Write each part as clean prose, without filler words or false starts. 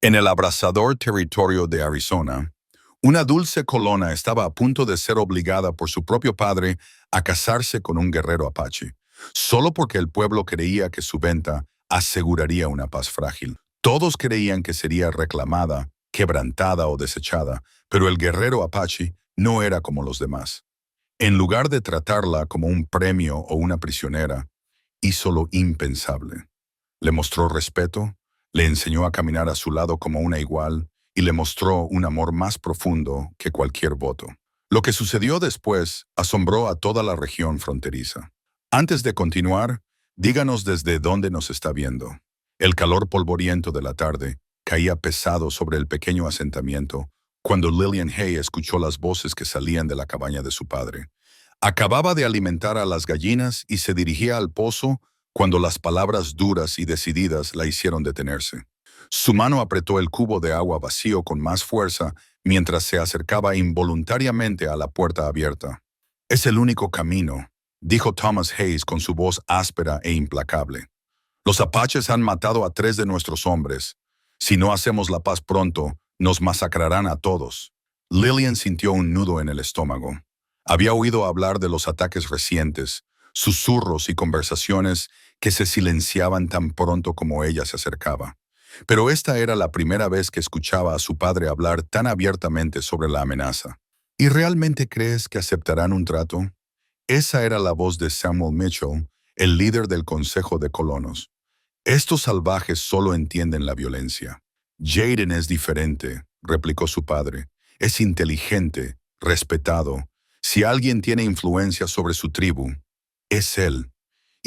En el abrasador territorio de Arizona, una dulce colona estaba a punto de ser obligada por su propio padre a casarse con un guerrero apache, solo porque el pueblo creía que su venta aseguraría una paz frágil. Todos creían que sería reclamada, quebrantada o desechada, pero el guerrero apache no era como los demás. En lugar de tratarla como un premio o una prisionera, hizo lo impensable. Le mostró respeto, le enseñó a caminar a su lado como una igual y le mostró un amor más profundo que cualquier voto. Lo que sucedió después asombró a toda la región fronteriza. Antes de continuar, díganos desde dónde nos está viendo. El calor polvoriento de la tarde caía pesado sobre el pequeño asentamiento cuando Lillian Hay escuchó las voces que salían de la cabaña de su padre. Acababa de alimentar a las gallinas y se dirigía al pozo cuando las palabras duras y decididas la hicieron detenerse. Su mano apretó el cubo de agua vacío con más fuerza mientras se acercaba involuntariamente a la puerta abierta. «Es el único camino», dijo Thomas Hayes con su voz áspera e implacable. «Los apaches han matado a 3 de nuestros hombres. Si no hacemos la paz pronto, nos masacrarán a todos». Lillian sintió un nudo en el estómago. Había oído hablar de los ataques recientes, susurros y conversaciones que se silenciaban tan pronto como ella se acercaba. Pero esta era la primera vez que escuchaba a su padre hablar tan abiertamente sobre la amenaza. ¿Y realmente crees que aceptarán un trato? Esa era la voz de Samuel Mitchell, el líder del Consejo de Colonos. Estos salvajes solo entienden la violencia. Jaden es diferente, replicó su padre. Es inteligente, respetado. Si alguien tiene influencia sobre su tribu, es él.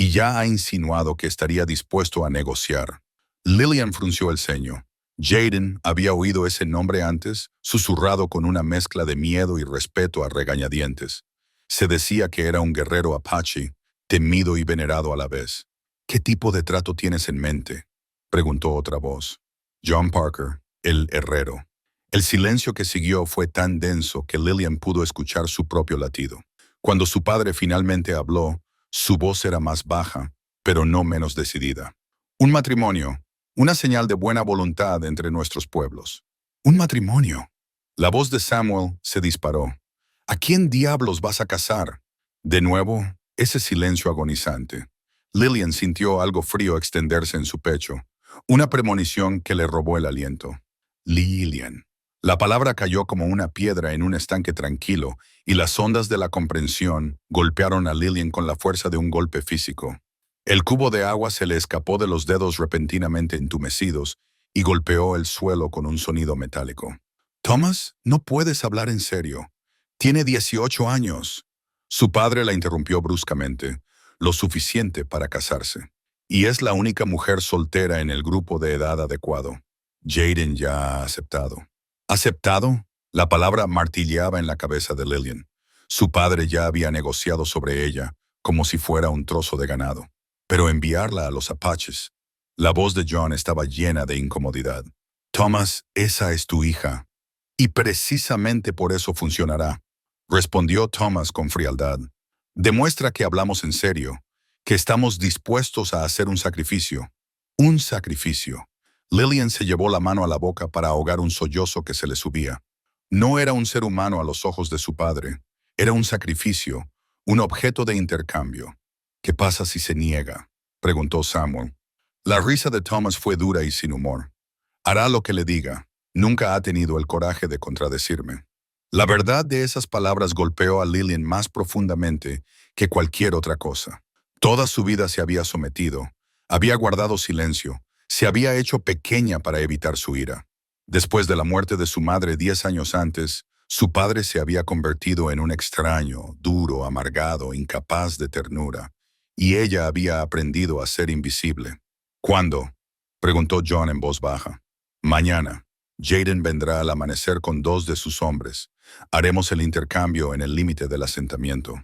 Y ya ha insinuado que estaría dispuesto a negociar. Lillian frunció el ceño. Jaden había oído ese nombre antes, susurrado con una mezcla de miedo y respeto a regañadientes. Se decía que era un guerrero apache, temido y venerado a la vez. «¿Qué tipo de trato tienes en mente?», preguntó otra voz. John Parker, el herrero. El silencio que siguió fue tan denso que Lillian pudo escuchar su propio latido. Cuando su padre finalmente habló, su voz era más baja, pero no menos decidida. «Un matrimonio, una señal de buena voluntad entre nuestros pueblos». «¿Un matrimonio?». La voz de Samuel se disparó. «¿A quién diablos vas a casar?». De nuevo, ese silencio agonizante. Lillian sintió algo frío extenderse en su pecho, una premonición que le robó el aliento. Lillian. La palabra cayó como una piedra en un estanque tranquilo, y las ondas de la comprensión golpearon a Lillian con la fuerza de un golpe físico. El cubo de agua se le escapó de los dedos repentinamente entumecidos y golpeó el suelo con un sonido metálico. «Thomas, no puedes hablar en serio. Tiene 18 años». Su padre la interrumpió bruscamente, lo suficiente para casarse. Y es la única mujer soltera en el grupo de edad adecuado. Jaden ya ha aceptado. ¿Aceptado? La palabra martilleaba en la cabeza de Lillian. Su padre ya había negociado sobre ella, como si fuera un trozo de ganado. Pero enviarla a los apaches. La voz de John estaba llena de incomodidad. «Thomas, esa es tu hija. Y precisamente por eso funcionará», respondió Thomas con frialdad. «Demuestra que hablamos en serio, que estamos dispuestos a hacer un sacrificio». «Un sacrificio». Lillian se llevó la mano a la boca para ahogar un sollozo que se le subía. No era un ser humano a los ojos de su padre. Era un sacrificio, un objeto de intercambio. «¿Qué pasa si se niega?», preguntó Samuel. La risa de Thomas fue dura y sin humor. «Hará lo que le diga. Nunca ha tenido el coraje de contradecirme». La verdad de esas palabras golpeó a Lillian más profundamente que cualquier otra cosa. Toda su vida se había sometido, había guardado silencio, se había hecho pequeña para evitar su ira. Después de la muerte de su madre 10 años antes, su padre se había convertido en un extraño, duro, amargado, incapaz de ternura, y ella había aprendido a ser invisible. «¿Cuándo?», preguntó John en voz baja. «Mañana. Jaden vendrá al amanecer con 2 de sus hombres. Haremos el intercambio en el límite del asentamiento».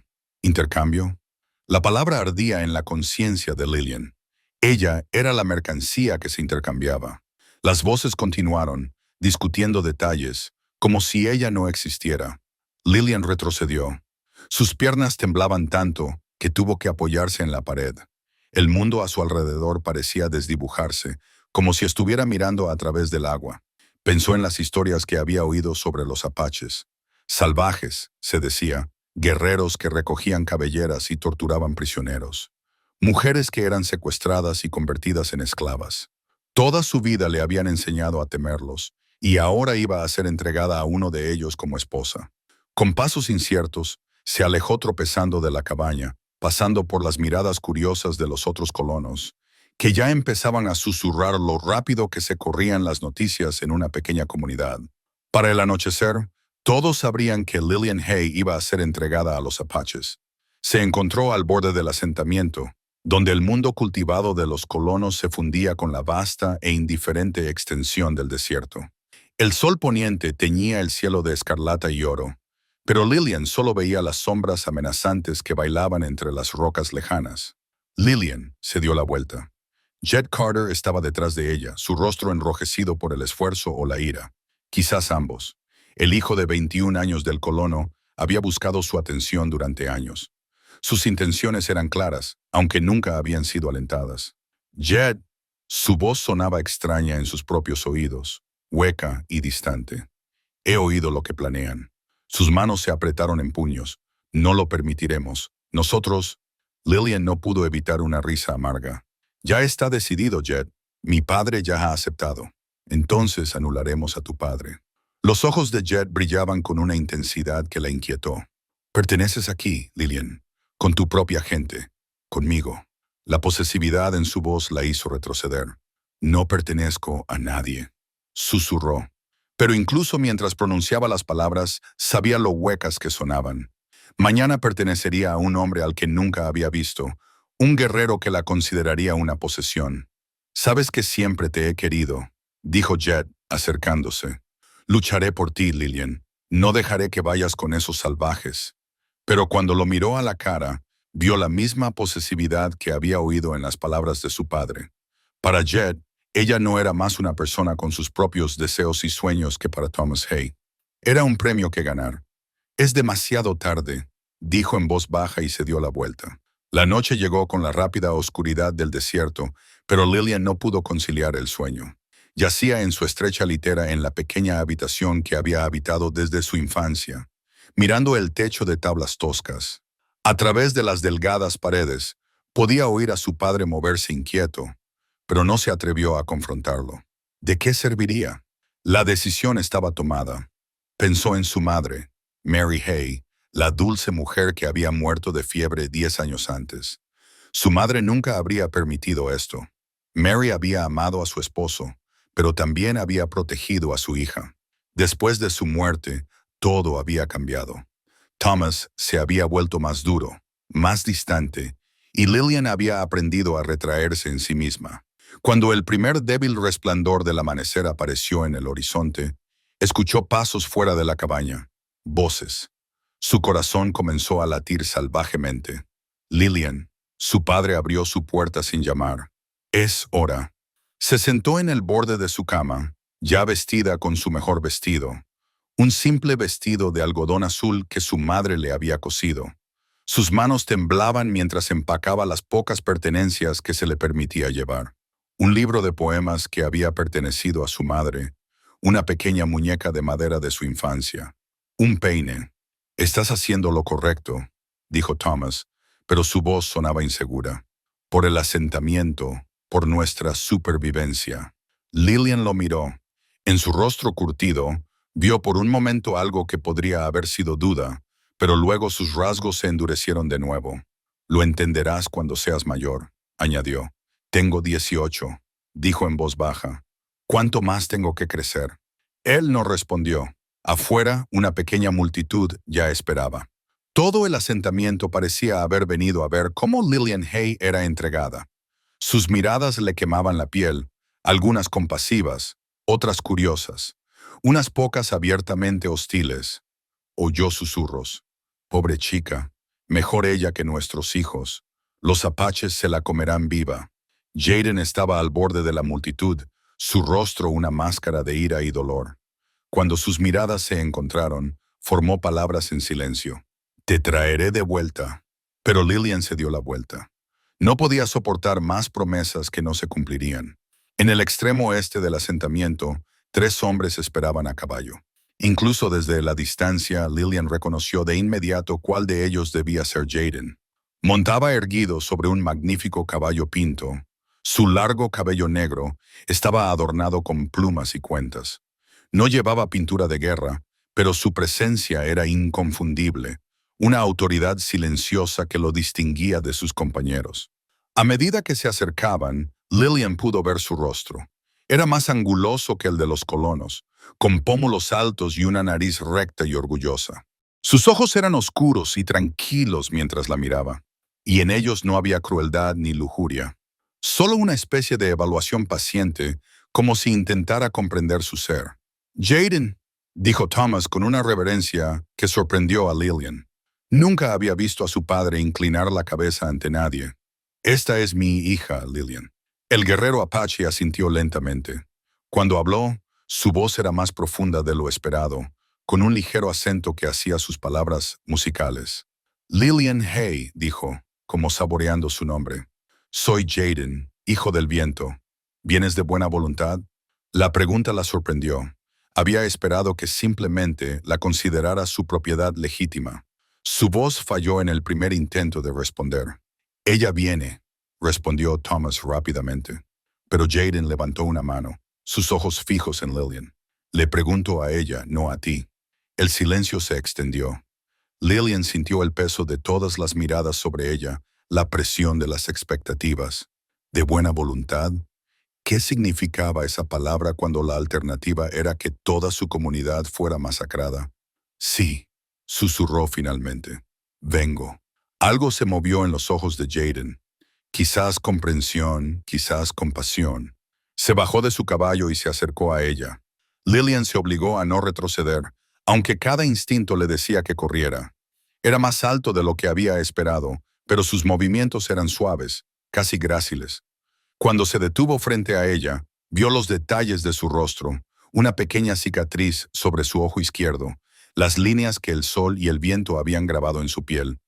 ¿Intercambio? La palabra ardía en la conciencia de Lillian. Ella era la mercancía que se intercambiaba. Las voces continuaron, discutiendo detalles, como si ella no existiera. Lillian retrocedió. Sus piernas temblaban tanto que tuvo que apoyarse en la pared. El mundo a su alrededor parecía desdibujarse, como si estuviera mirando a través del agua. Pensó en las historias que había oído sobre los apaches. Salvajes, se decía, guerreros que recogían cabelleras y torturaban prisioneros. Mujeres que eran secuestradas y convertidas en esclavas. Toda su vida le habían enseñado a temerlos, y ahora iba a ser entregada a uno de ellos como esposa. Con pasos inciertos, se alejó tropezando de la cabaña, pasando por las miradas curiosas de los otros colonos, que ya empezaban a susurrar lo rápido que se corrían las noticias en una pequeña comunidad. Para el anochecer, todos sabrían que Lillian Hay iba a ser entregada a los apaches. Se encontró al borde del asentamiento, donde el mundo cultivado de los colonos se fundía con la vasta e indiferente extensión del desierto. El sol poniente teñía el cielo de escarlata y oro, pero Lillian solo veía las sombras amenazantes que bailaban entre las rocas lejanas. Lillian se dio la vuelta. Jed Carter estaba detrás de ella, su rostro enrojecido por el esfuerzo o la ira. Quizás ambos. El hijo de 21 años del colono había buscado su atención durante años. Sus intenciones eran claras, aunque nunca habían sido alentadas. Jed, su voz sonaba extraña en sus propios oídos, hueca y distante. He oído lo que planean. Sus manos se apretaron en puños. No lo permitiremos. Nosotros... Lillian no pudo evitar una risa amarga. Ya está decidido, Jed. Mi padre ya ha aceptado. Entonces anularemos a tu padre. Los ojos de Jed brillaban con una intensidad que la inquietó. Perteneces aquí, Lillian, con tu propia gente, conmigo. La posesividad en su voz la hizo retroceder. No pertenezco a nadie, susurró. Pero incluso mientras pronunciaba las palabras, sabía lo huecas que sonaban. Mañana pertenecería a un hombre al que nunca había visto, un guerrero que la consideraría una posesión. Sabes que siempre te he querido, dijo Jed, acercándose. Lucharé por ti, Lillian. No dejaré que vayas con esos salvajes. Pero cuando lo miró a la cara, vio la misma posesividad que había oído en las palabras de su padre. Para Jed, ella no era más una persona con sus propios deseos y sueños que para Thomas Hay. Era un premio que ganar. Es demasiado tarde, dijo en voz baja y se dio la vuelta. La noche llegó con la rápida oscuridad del desierto, pero Lillian no pudo conciliar el sueño. Yacía en su estrecha litera en la pequeña habitación que había habitado desde su infancia, mirando el techo de tablas toscas. A través de las delgadas paredes, podía oír a su padre moverse inquieto, pero no se atrevió a confrontarlo. ¿De qué serviría? La decisión estaba tomada. Pensó en su madre, Mary Hay, la dulce mujer que había muerto de fiebre 10 años antes. Su madre nunca habría permitido esto. Mary había amado a su esposo, pero también había protegido a su hija. Después de su muerte, todo había cambiado. Thomas se había vuelto más duro, más distante, y Lillian había aprendido a retraerse en sí misma. Cuando el primer débil resplandor del amanecer apareció en el horizonte, escuchó pasos fuera de la cabaña, voces. Su corazón comenzó a latir salvajemente. Lillian, su padre abrió su puerta sin llamar. Es hora. Se sentó en el borde de su cama, ya vestida con su mejor vestido, un simple vestido de algodón azul que su madre le había cosido. Sus manos temblaban mientras empacaba las pocas pertenencias que se le permitía llevar. Un libro de poemas que había pertenecido a su madre, una pequeña muñeca de madera de su infancia, un peine. «Estás haciendo lo correcto», dijo Thomas, pero su voz sonaba insegura. «Por el asentamiento, por nuestra supervivencia». Lillian lo miró. En su rostro curtido, vio por un momento algo que podría haber sido duda, pero luego sus rasgos se endurecieron de nuevo. «Lo entenderás cuando seas mayor», añadió. «Tengo 18», dijo en voz baja. «¿Cuánto más tengo que crecer?» Él no respondió. Afuera, una pequeña multitud ya esperaba. Todo el asentamiento parecía haber venido a ver cómo Lillian Hay era entregada. Sus miradas le quemaban la piel, algunas compasivas, otras curiosas, unas pocas abiertamente hostiles. Oyó susurros. «Pobre chica, mejor ella que nuestros hijos. Los apaches se la comerán viva». Jaden estaba al borde de la multitud, su rostro una máscara de ira y dolor. Cuando sus miradas se encontraron, formó palabras en silencio. «Te traeré de vuelta». Pero Lillian se dio la vuelta. No podía soportar más promesas que no se cumplirían. En el extremo oeste del asentamiento, 3 hombres esperaban a caballo. Incluso desde la distancia, Lillian reconoció de inmediato cuál de ellos debía ser Jaden. Montaba erguido sobre un magnífico caballo pinto. Su largo cabello negro estaba adornado con plumas y cuentas. No llevaba pintura de guerra, pero su presencia era inconfundible, una autoridad silenciosa que lo distinguía de sus compañeros. A medida que se acercaban, Lillian pudo ver su rostro. Era más anguloso que el de los colonos, con pómulos altos y una nariz recta y orgullosa. Sus ojos eran oscuros y tranquilos mientras la miraba, y en ellos no había crueldad ni lujuria. Solo una especie de evaluación paciente, como si intentara comprender su ser. «Jaden», dijo Thomas con una reverencia que sorprendió a Lillian. Nunca había visto a su padre inclinar la cabeza ante nadie. «Esta es mi hija, Lillian». El guerrero apache asintió lentamente. Cuando habló, su voz era más profunda de lo esperado, con un ligero acento que hacía sus palabras musicales. «Lillian Hay», dijo, como saboreando su nombre. «Soy Jaden, hijo del viento. ¿Vienes de buena voluntad?» La pregunta la sorprendió. Había esperado que simplemente la considerara su propiedad legítima. Su voz falló en el primer intento de responder. «Ella viene», respondió Thomas rápidamente. Pero Jaden levantó una mano, sus ojos fijos en Lillian. «Le pregunto a ella, no a ti». El silencio se extendió. Lillian sintió el peso de todas las miradas sobre ella, la presión de las expectativas. ¿De buena voluntad? ¿Qué significaba esa palabra cuando la alternativa era que toda su comunidad fuera masacrada? «Sí», susurró finalmente. «Vengo». Algo se movió en los ojos de Jaden. Quizás comprensión, quizás compasión. Se bajó de su caballo y se acercó a ella. Lillian se obligó a no retroceder, aunque cada instinto le decía que corriera. Era más alto de lo que había esperado, pero sus movimientos eran suaves, casi gráciles. Cuando se detuvo frente a ella, vio los detalles de su rostro, una pequeña cicatriz sobre su ojo izquierdo, las líneas que el sol y el viento habían grabado en su piel,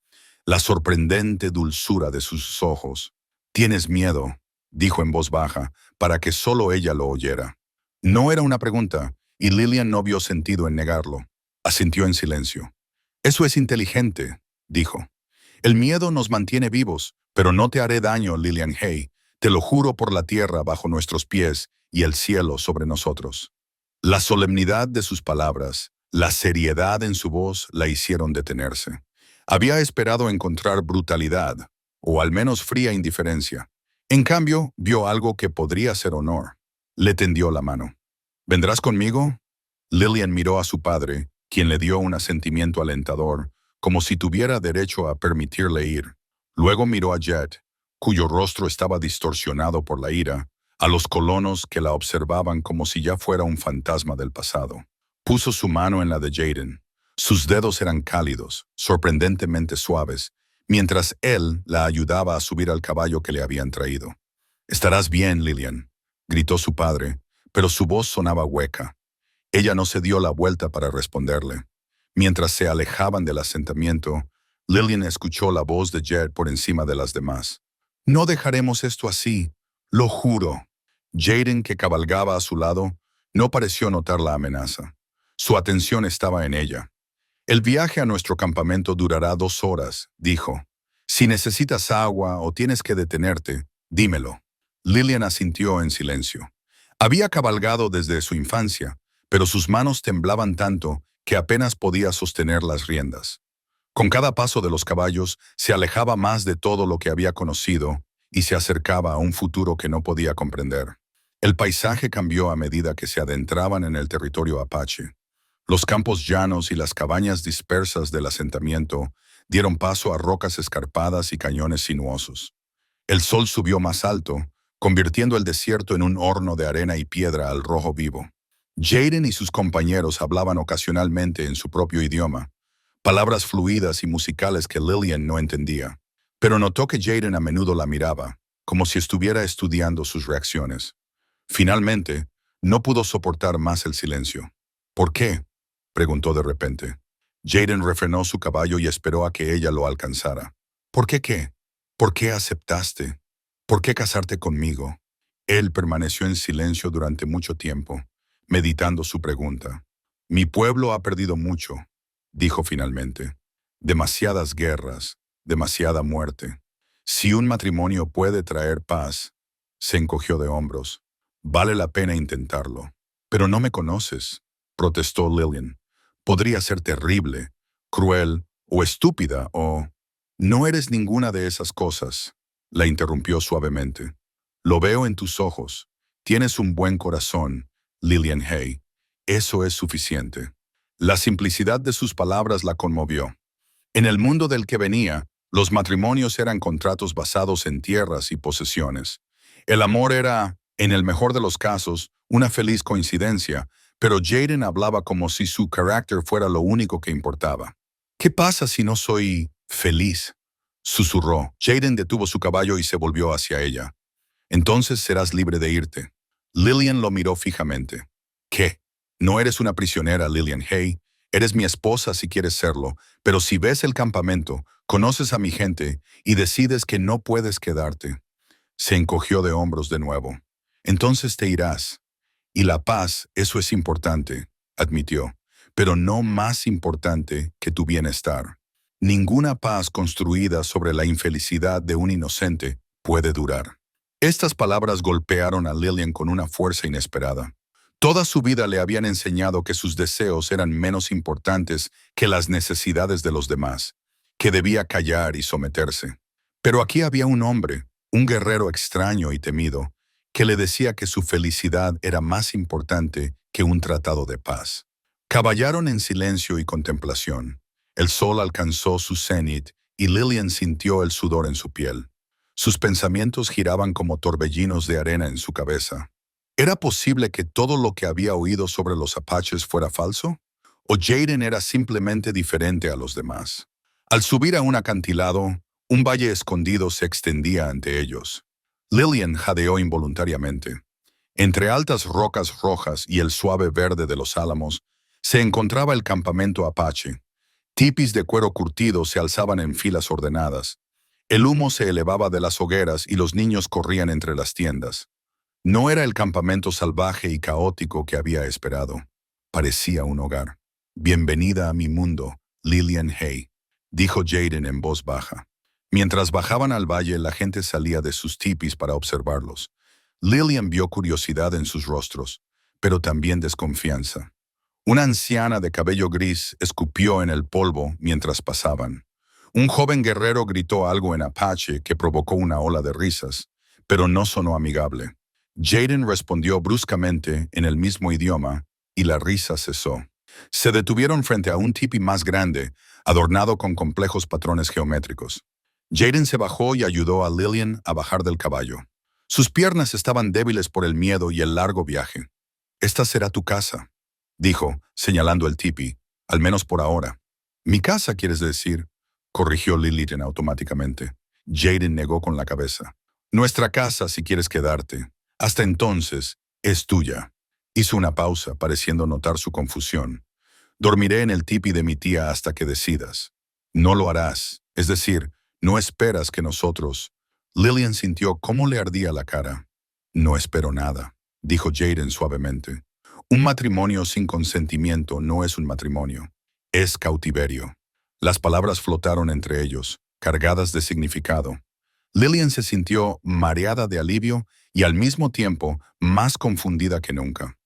la sorprendente dulzura de sus ojos. «¿Tienes miedo?», dijo en voz baja, para que solo ella lo oyera. No era una pregunta, y Lillian no vio sentido en negarlo. Asintió en silencio. «Eso es inteligente», dijo. «El miedo nos mantiene vivos, pero no te haré daño, Lillian Hay. Te lo juro por la tierra bajo nuestros pies y el cielo sobre nosotros». La solemnidad de sus palabras, la seriedad en su voz la hicieron detenerse. Había esperado encontrar brutalidad, o al menos fría indiferencia. En cambio, vio algo que podría ser honor. Le tendió la mano. «¿Vendrás conmigo?» Lillian miró a su padre, quien le dio un asentimiento alentador, como si tuviera derecho a permitirle ir. Luego miró a Jet, cuyo rostro estaba distorsionado por la ira, a los colonos que la observaban como si ya fuera un fantasma del pasado. Puso su mano en la de Jaden. Sus dedos eran cálidos, sorprendentemente suaves, mientras él la ayudaba a subir al caballo que le habían traído. «Estarás bien, Lillian», gritó su padre, pero su voz sonaba hueca. Ella no se dio la vuelta para responderle. Mientras se alejaban del asentamiento, Lillian escuchó la voz de Jet por encima de las demás. «No dejaremos esto así, lo juro». Jaden, que cabalgaba a su lado, no pareció notar la amenaza. Su atención estaba en ella. «El viaje a nuestro campamento durará 2 horas», dijo. «Si necesitas agua o tienes que detenerte, dímelo». Lillian asintió en silencio. Había cabalgado desde su infancia, pero sus manos temblaban tanto que apenas podía sostener las riendas. Con cada paso de los caballos se alejaba más de todo lo que había conocido y se acercaba a un futuro que no podía comprender. El paisaje cambió a medida que se adentraban en el territorio apache. Los campos llanos y las cabañas dispersas del asentamiento dieron paso a rocas escarpadas y cañones sinuosos. El sol subió más alto, convirtiendo el desierto en un horno de arena y piedra al rojo vivo. Jaden y sus compañeros hablaban ocasionalmente en su propio idioma, palabras fluidas y musicales que Lillian no entendía, pero notó que Jaden a menudo la miraba, como si estuviera estudiando sus reacciones. Finalmente, no pudo soportar más el silencio. «¿Por qué?», preguntó de repente. Jaden refrenó su caballo y esperó a que ella lo alcanzara. «¿Por qué qué? ¿Por qué aceptaste? ¿Por qué casarte conmigo?» Él permaneció en silencio durante mucho tiempo, meditando su pregunta. Mi pueblo ha perdido mucho, dijo finalmente. Demasiadas guerras, demasiada muerte. Si un matrimonio puede traer paz, se encogió de hombros. Vale la pena intentarlo. Pero no me conoces, protestó Lillian. Podría ser terrible, cruel o estúpida o... No eres ninguna de esas cosas, la interrumpió suavemente. Lo veo en tus ojos. Tienes un buen corazón, Lillian Hay. Eso es suficiente. La simplicidad de sus palabras la conmovió. En el mundo del que venía, los matrimonios eran contratos basados en tierras y posesiones. El amor era, en el mejor de los casos, una feliz coincidencia, pero Jaden hablaba como si su carácter fuera lo único que importaba. ¿Qué pasa si no soy feliz?, susurró. Jaden detuvo su caballo y se volvió hacia ella. Entonces serás libre de irte. Lillian lo miró fijamente. ¿Qué? No eres una prisionera, Lillian Hay. Eres mi esposa si quieres serlo, pero si ves el campamento, conoces a mi gente y decides que no puedes quedarte. Se encogió de hombros de nuevo. Entonces te irás. Y la paz, eso es importante, admitió, pero no más importante que tu bienestar. Ninguna paz construida sobre la infelicidad de un inocente puede durar. Estas palabras golpearon a Lillian con una fuerza inesperada. Toda su vida le habían enseñado que sus deseos eran menos importantes que las necesidades de los demás, que debía callar y someterse. Pero aquí había un hombre, un guerrero extraño y temido, que le decía que su felicidad era más importante que un tratado de paz. Caballaron en silencio y contemplación. El sol alcanzó su cenit y Lillian sintió el sudor en su piel. Sus pensamientos giraban como torbellinos de arena en su cabeza. ¿Era posible que todo lo que había oído sobre los apaches fuera falso? ¿O Jaden era simplemente diferente a los demás? Al subir a un acantilado, un valle escondido se extendía ante ellos. Lillian jadeó involuntariamente. Entre altas rocas rojas y el suave verde de los álamos, se encontraba el campamento apache. Tipis de cuero curtido se alzaban en filas ordenadas. El humo se elevaba de las hogueras y los niños corrían entre las tiendas. No era el campamento salvaje y caótico que había esperado. Parecía un hogar. Bienvenida a mi mundo, Lillian Hay, dijo Jaden en voz baja. Mientras bajaban al valle, la gente salía de sus tipis para observarlos. Lillian vio curiosidad en sus rostros, pero también desconfianza. Una anciana de cabello gris escupió en el polvo mientras pasaban. Un joven guerrero gritó algo en apache que provocó una ola de risas, pero no sonó amigable. Jaden respondió bruscamente en el mismo idioma y la risa cesó. Se detuvieron frente a un tipi más grande, adornado con complejos patrones geométricos. Jaden se bajó y ayudó a Lillian a bajar del caballo. Sus piernas estaban débiles por el miedo y el largo viaje. «Esta será tu casa», dijo, señalando el tipi, «al menos por ahora». «Mi casa, ¿quieres decir?», corrigió Lillian automáticamente. Jaden negó con la cabeza. «Nuestra casa, si quieres quedarte. Hasta entonces, es tuya». Hizo una pausa, pareciendo notar su confusión. «Dormiré en el tipi de mi tía hasta que decidas». «No lo harás. Es decir, no esperas que nosotros...» Lillian sintió cómo le ardía la cara. «No espero nada», dijo Jaden suavemente. «Un matrimonio sin consentimiento no es un matrimonio. Es cautiverio». Las palabras flotaron entre ellos, cargadas de significado. Lillian se sintió mareada de alivio y al mismo tiempo más confundida que nunca.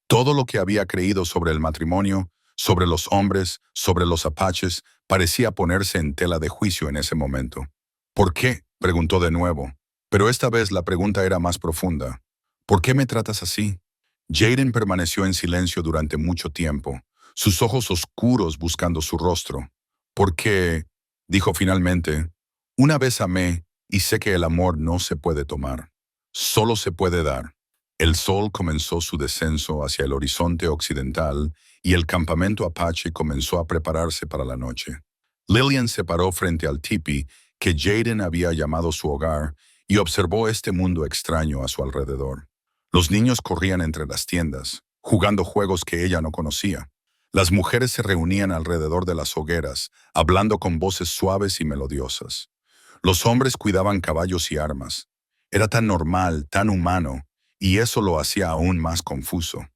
Todo lo que había creído sobre el matrimonio, sobre los hombres, sobre los apaches, parecía ponerse en tela de juicio en ese momento. «¿Por qué?», preguntó de nuevo, pero esta vez la pregunta era más profunda. «¿Por qué me tratas así?». Jaden permaneció en silencio durante mucho tiempo, sus ojos oscuros buscando su rostro. «Porque», dijo finalmente, «una vez amé y sé que el amor no se puede tomar, solo se puede dar». El sol comenzó su descenso hacia el horizonte occidental y el campamento apache comenzó a prepararse para la noche. Lillian se paró frente al tipi que Jaden había llamado su hogar y observó este mundo extraño a su alrededor. Los niños corrían entre las tiendas, jugando juegos que ella no conocía. Las mujeres se reunían alrededor de las hogueras, hablando con voces suaves y melodiosas. Los hombres cuidaban caballos y armas. Era tan normal, tan humano, y eso lo hacía aún más confuso.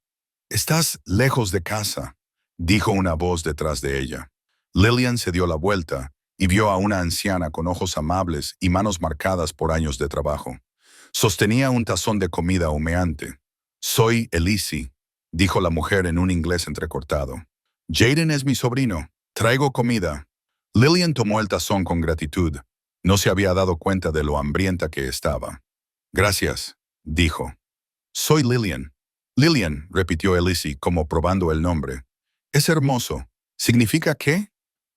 Estás lejos de casa, dijo una voz detrás de ella. Lillian se dio la vuelta y vio a una anciana con ojos amables y manos marcadas por años de trabajo. Sostenía un tazón de comida humeante. Soy Elise, dijo la mujer en un inglés entrecortado. Jaden es mi sobrino. Traigo comida. Lillian tomó el tazón con gratitud. No se había dado cuenta de lo hambrienta que estaba. Gracias, dijo. Soy Lillian. Lillian, repitió Elise como probando el nombre. Es hermoso. ¿Significa qué?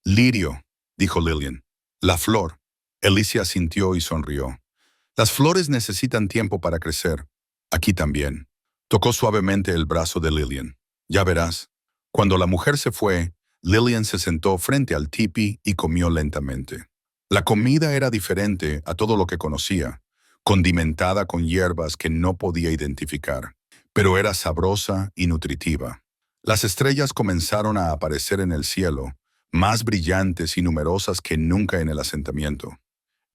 Lirio, dijo Lillian. La flor. Elise asintió y sonrió. Las flores necesitan tiempo para crecer. Aquí también. Tocó suavemente el brazo de Lillian. Ya verás. Cuando la mujer se fue, Lillian se sentó frente al tipi y comió lentamente. La comida era diferente a todo lo que conocía, condimentada con hierbas que no podía identificar, pero era sabrosa y nutritiva. Las estrellas comenzaron a aparecer en el cielo, más brillantes y numerosas que nunca en el asentamiento.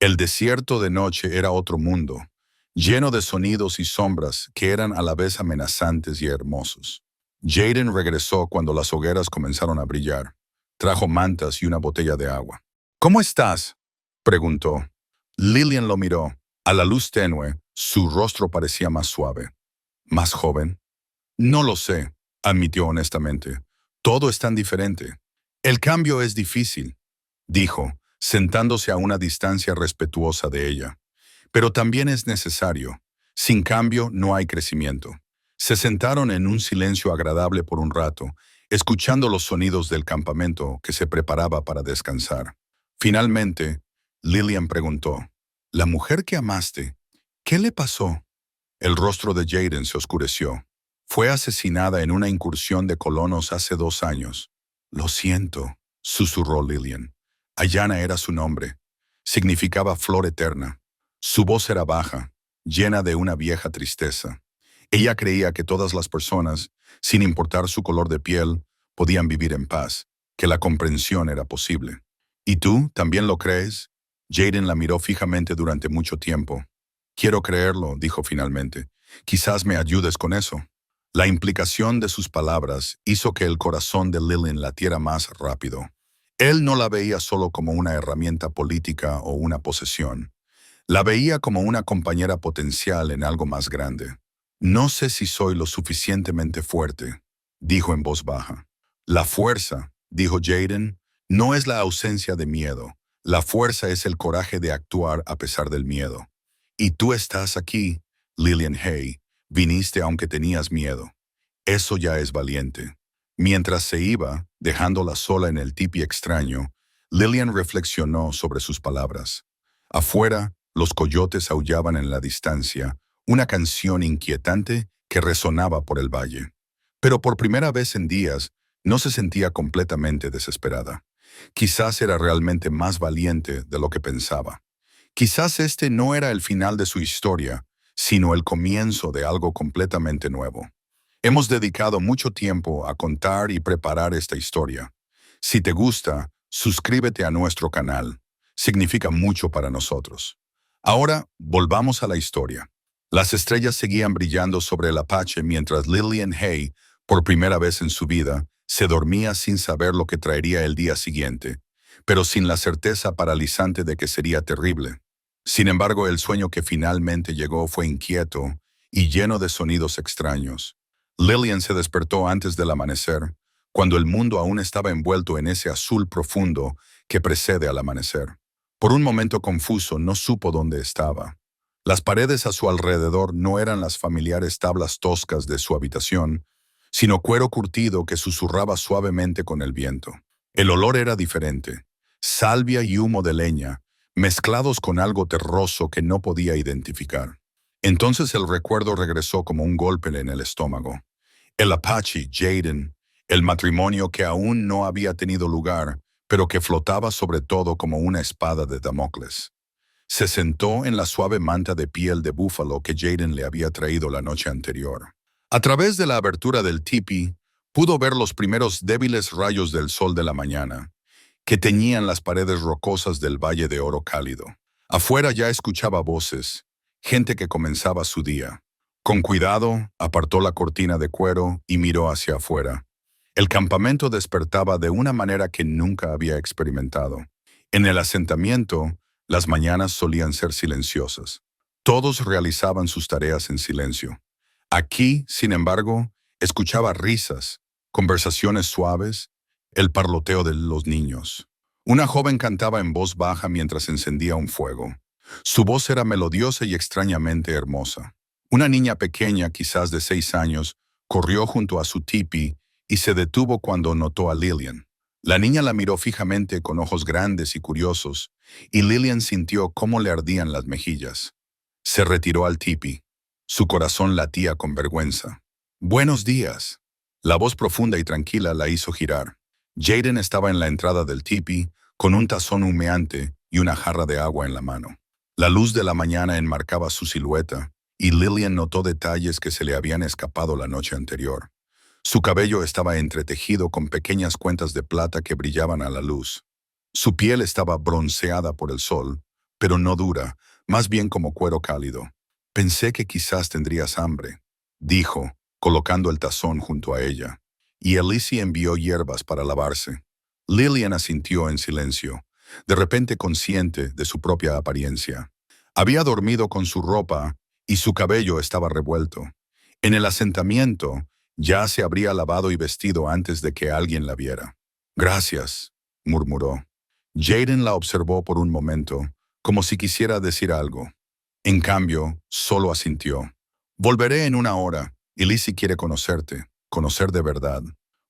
El desierto de noche era otro mundo, lleno de sonidos y sombras que eran a la vez amenazantes y hermosos. Jaden regresó cuando las hogueras comenzaron a brillar. Trajo mantas y una botella de agua. ¿Cómo estás?, preguntó. Lillian lo miró. A la luz tenue, su rostro parecía más suave. ¿Más joven? No lo sé, admitió honestamente. Todo es tan diferente. El cambio es difícil, dijo, sentándose a una distancia respetuosa de ella. Pero también es necesario. Sin cambio no hay crecimiento. Se sentaron en un silencio agradable por un rato, escuchando los sonidos del campamento que se preparaba para descansar. Finalmente, Lillian preguntó, «¿La mujer que amaste, qué le pasó?» El rostro de Jaden se oscureció. Fue asesinada en una incursión de colonos hace 2 años. Lo siento, susurró Lillian. Ayana era su nombre. Significaba flor eterna. Su voz era baja, llena de una vieja tristeza. Ella creía que todas las personas, sin importar su color de piel, podían vivir en paz, que la comprensión era posible. ¿Y tú también lo crees? Jaden la miró fijamente durante mucho tiempo. Quiero creerlo, dijo finalmente. Quizás me ayudes con eso. La implicación de sus palabras hizo que el corazón de Lillian latiera más rápido. Él no la veía solo como una herramienta política o una posesión. La veía como una compañera potencial en algo más grande. No sé si soy lo suficientemente fuerte, dijo en voz baja. La fuerza, dijo Jaden, no es la ausencia de miedo. La fuerza es el coraje de actuar a pesar del miedo. Y tú estás aquí, Lillian Hay. Viniste aunque tenías miedo. Eso ya es valiente. Mientras se iba, dejándola sola en el tipi extraño, Lillian reflexionó sobre sus palabras. Afuera, los coyotes aullaban en la distancia, una canción inquietante que resonaba por el valle. Pero por primera vez en días, no se sentía completamente desesperada. Quizás era realmente más valiente de lo que pensaba. Quizás este no era el final de su historia, sino el comienzo de algo completamente nuevo. Hemos dedicado mucho tiempo a contar y preparar esta historia. Si te gusta, suscríbete a nuestro canal. Significa mucho para nosotros. Ahora, volvamos a la historia. Las estrellas seguían brillando sobre el Apache mientras Lillian Hay, por primera vez en su vida, se dormía sin saber lo que traería el día siguiente, pero sin la certeza paralizante de que sería terrible. Sin embargo, el sueño que finalmente llegó fue inquieto y lleno de sonidos extraños. Lillian se despertó antes del amanecer, cuando el mundo aún estaba envuelto en ese azul profundo que precede al amanecer. Por un momento confuso, no supo dónde estaba. Las paredes a su alrededor no eran las familiares tablas toscas de su habitación, sino cuero curtido que susurraba suavemente con el viento. El olor era diferente, salvia y humo de leña, mezclados con algo terroso que no podía identificar. Entonces el recuerdo regresó como un golpe en el estómago. El Apache, Jaden, el matrimonio que aún no había tenido lugar, pero que flotaba sobre todo como una espada de Damocles. Se sentó en la suave manta de piel de búfalo que Jaden le había traído la noche anterior. A través de la abertura del tipi, pudo ver los primeros débiles rayos del sol de la mañana, que teñían las paredes rocosas del Valle de Oro Cálido. Afuera ya escuchaba voces, gente que comenzaba su día. Con cuidado, apartó la cortina de cuero y miró hacia afuera. El campamento despertaba de una manera que nunca había experimentado. En el asentamiento, las mañanas solían ser silenciosas. Todos realizaban sus tareas en silencio. Aquí, sin embargo, escuchaba risas, conversaciones suaves, el parloteo de los niños. Una joven cantaba en voz baja mientras encendía un fuego. Su voz era melodiosa y extrañamente hermosa. Una niña pequeña, quizás de 6 años, corrió junto a su tipi y se detuvo cuando notó a Lillian. La niña la miró fijamente con ojos grandes y curiosos, y Lillian sintió cómo le ardían las mejillas. Se retiró al tipi. Su corazón latía con vergüenza. «Buenos días». La voz profunda y tranquila la hizo girar. Jaden estaba en la entrada del tipi, con un tazón humeante y una jarra de agua en la mano. La luz de la mañana enmarcaba su silueta, y Lillian notó detalles que se le habían escapado la noche anterior. Su cabello estaba entretejido con pequeñas cuentas de plata que brillaban a la luz. Su piel estaba bronceada por el sol, pero no dura, más bien como cuero cálido. «Pensé que quizás tendrías hambre», dijo, colocando el tazón junto a ella. Y Elise envió hierbas para lavarse. Lillian asintió en silencio, de repente consciente de su propia apariencia. Había dormido con su ropa y su cabello estaba revuelto. En el asentamiento, ya se habría lavado y vestido antes de que alguien la viera. «Gracias», murmuró. Jaden la observó por un momento, como si quisiera decir algo. En cambio, solo asintió. «Volveré en una hora, y Lizzie quiere conocerte, conocer de verdad».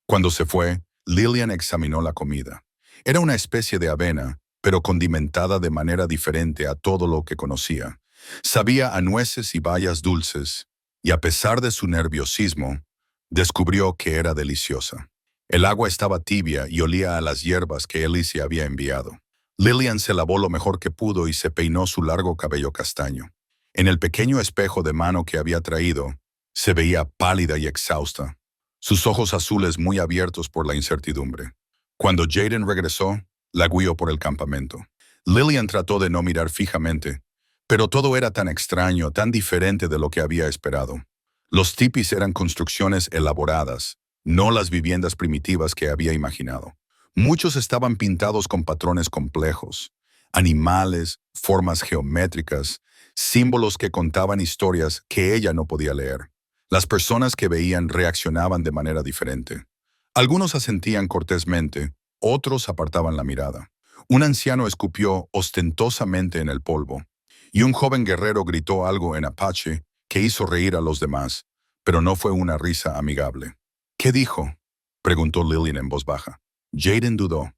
Cuando se fue, Lillian examinó la comida. Era una especie de avena, pero condimentada de manera diferente a todo lo que conocía. Sabía a nueces y bayas dulces, y a pesar de su nerviosismo, descubrió que era deliciosa. El agua estaba tibia y olía a las hierbas que Elise había enviado. Lillian se lavó lo mejor que pudo y se peinó su largo cabello castaño. En el pequeño espejo de mano que había traído, se veía pálida y exhausta, sus ojos azules muy abiertos por la incertidumbre. Cuando Jaden regresó, la guió por el campamento. Lillian trató de no mirar fijamente, pero todo era tan extraño, tan diferente de lo que había esperado. Los tipis eran construcciones elaboradas, no las viviendas primitivas que había imaginado. Muchos estaban pintados con patrones complejos, animales, formas geométricas, símbolos que contaban historias que ella no podía leer. Las personas que veían reaccionaban de manera diferente. Algunos asentían cortésmente, otros apartaban la mirada. Un anciano escupió ostentosamente en el polvo, y un joven guerrero gritó algo en apache que hizo reír a los demás, pero no fue una risa amigable. «¿Qué dijo?», preguntó Lillian en voz baja. Jaden dudó.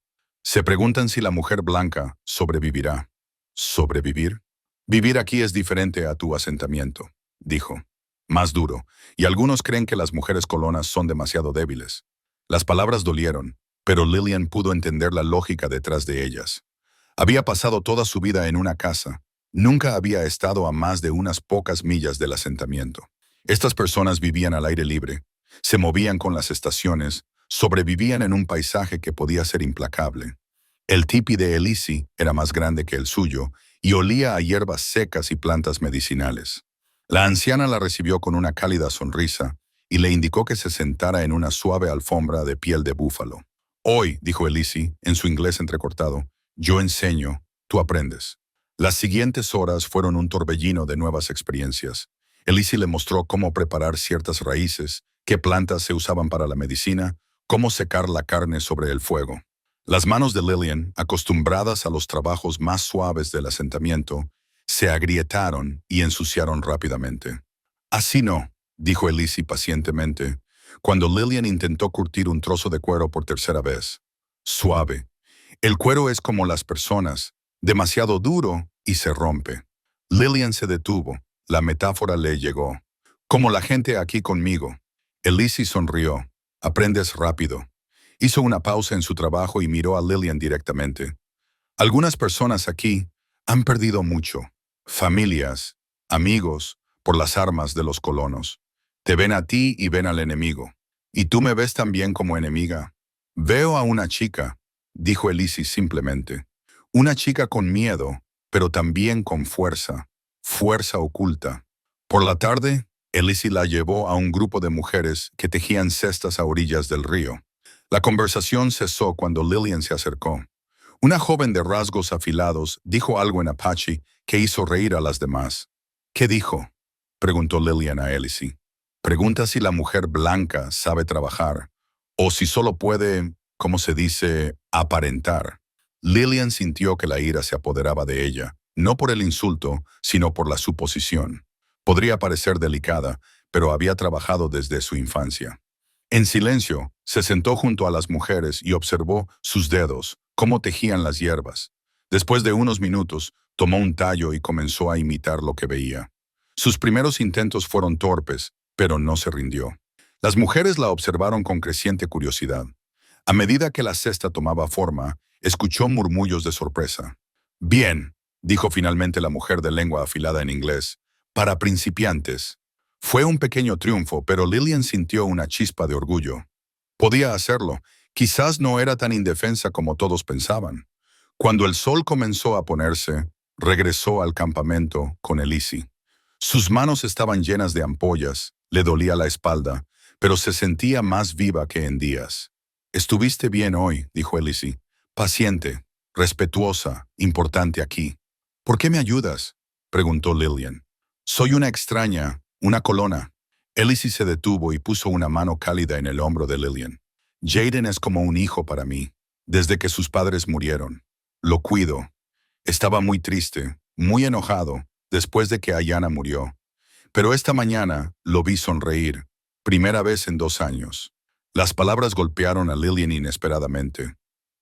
«Se preguntan si la mujer blanca sobrevivirá». «¿Sobrevivir? Vivir aquí es diferente a tu asentamiento», dijo. «Más duro, y algunos creen que las mujeres colonas son demasiado débiles». Las palabras dolieron, pero Lillian pudo entender la lógica detrás de ellas. Había pasado toda su vida en una casa. Nunca había estado a más de unas pocas millas del asentamiento. Estas personas vivían al aire libre, se movían con las estaciones, sobrevivían en un paisaje que podía ser implacable. El tipi de Elise era más grande que el suyo y olía a hierbas secas y plantas medicinales. La anciana la recibió con una cálida sonrisa y le indicó que se sentara en una suave alfombra de piel de búfalo. «Hoy», dijo Elise, en su inglés entrecortado, «yo enseño, tú aprendes». Las siguientes horas fueron un torbellino de nuevas experiencias. Elise le mostró cómo preparar ciertas raíces, qué plantas se usaban para la medicina, cómo secar la carne sobre el fuego. Las manos de Lillian, acostumbradas a los trabajos más suaves del asentamiento, se agrietaron y ensuciaron rápidamente. «Así no», dijo Elise pacientemente, cuando Lillian intentó curtir un trozo de cuero por tercera vez. «Suave. El cuero es como las personas, demasiado duro y se rompe». Lillian se detuvo. La metáfora le llegó. «Como la gente aquí conmigo». Elise sonrió. «Aprendes rápido». Hizo una pausa en su trabajo y miró a Lillian directamente. «Algunas personas aquí han perdido mucho. Familias, amigos, por las armas de los colonos. Te ven a ti y ven al enemigo. Y tú me ves también como enemiga». «Veo a una chica», dijo Elise simplemente. «Una chica con miedo, pero también con fuerza. Fuerza oculta. Por la tarde, Elsie la llevó a un grupo de mujeres que tejían cestas a orillas del río. La conversación cesó cuando Lillian se acercó. Una joven de rasgos afilados dijo algo en Apache que hizo reír a las demás. ¿Qué dijo?, preguntó Lillian a Elsie. Pregunta si la mujer blanca sabe trabajar, o si solo puede, ¿cómo se dice?, aparentar. Lillian sintió que la ira se apoderaba de ella, no por el insulto, sino por la suposición. Podría parecer delicada, pero había trabajado desde su infancia. En silencio, se sentó junto a las mujeres y observó sus dedos, cómo tejían las hierbas. Después de unos minutos, tomó un tallo y comenzó a imitar lo que veía. Sus primeros intentos fueron torpes, pero no se rindió. Las mujeres la observaron con creciente curiosidad. A medida que la cesta tomaba forma, escuchó murmullos de sorpresa. «Bien», dijo finalmente la mujer de lengua afilada en inglés, «para principiantes». Fue un pequeño triunfo, pero Lillian sintió una chispa de orgullo. Podía hacerlo. Quizás no era tan indefensa como todos pensaban. Cuando el sol comenzó a ponerse, regresó al campamento con Elsie. Sus manos estaban llenas de ampollas, le dolía la espalda, pero se sentía más viva que en días. «Estuviste bien hoy», dijo Elsie. «Paciente, respetuosa, importante aquí». «¿Por qué me ayudas?», preguntó Lillian. «Soy una extraña, una colona». Elsie se detuvo y puso una mano cálida en el hombro de Lillian. «Jaden es como un hijo para mí, desde que sus padres murieron. Lo cuido. Estaba muy triste, muy enojado, después de que Ayana murió. Pero esta mañana lo vi sonreír, primera vez en 2 años». Las palabras golpearon a Lillian inesperadamente.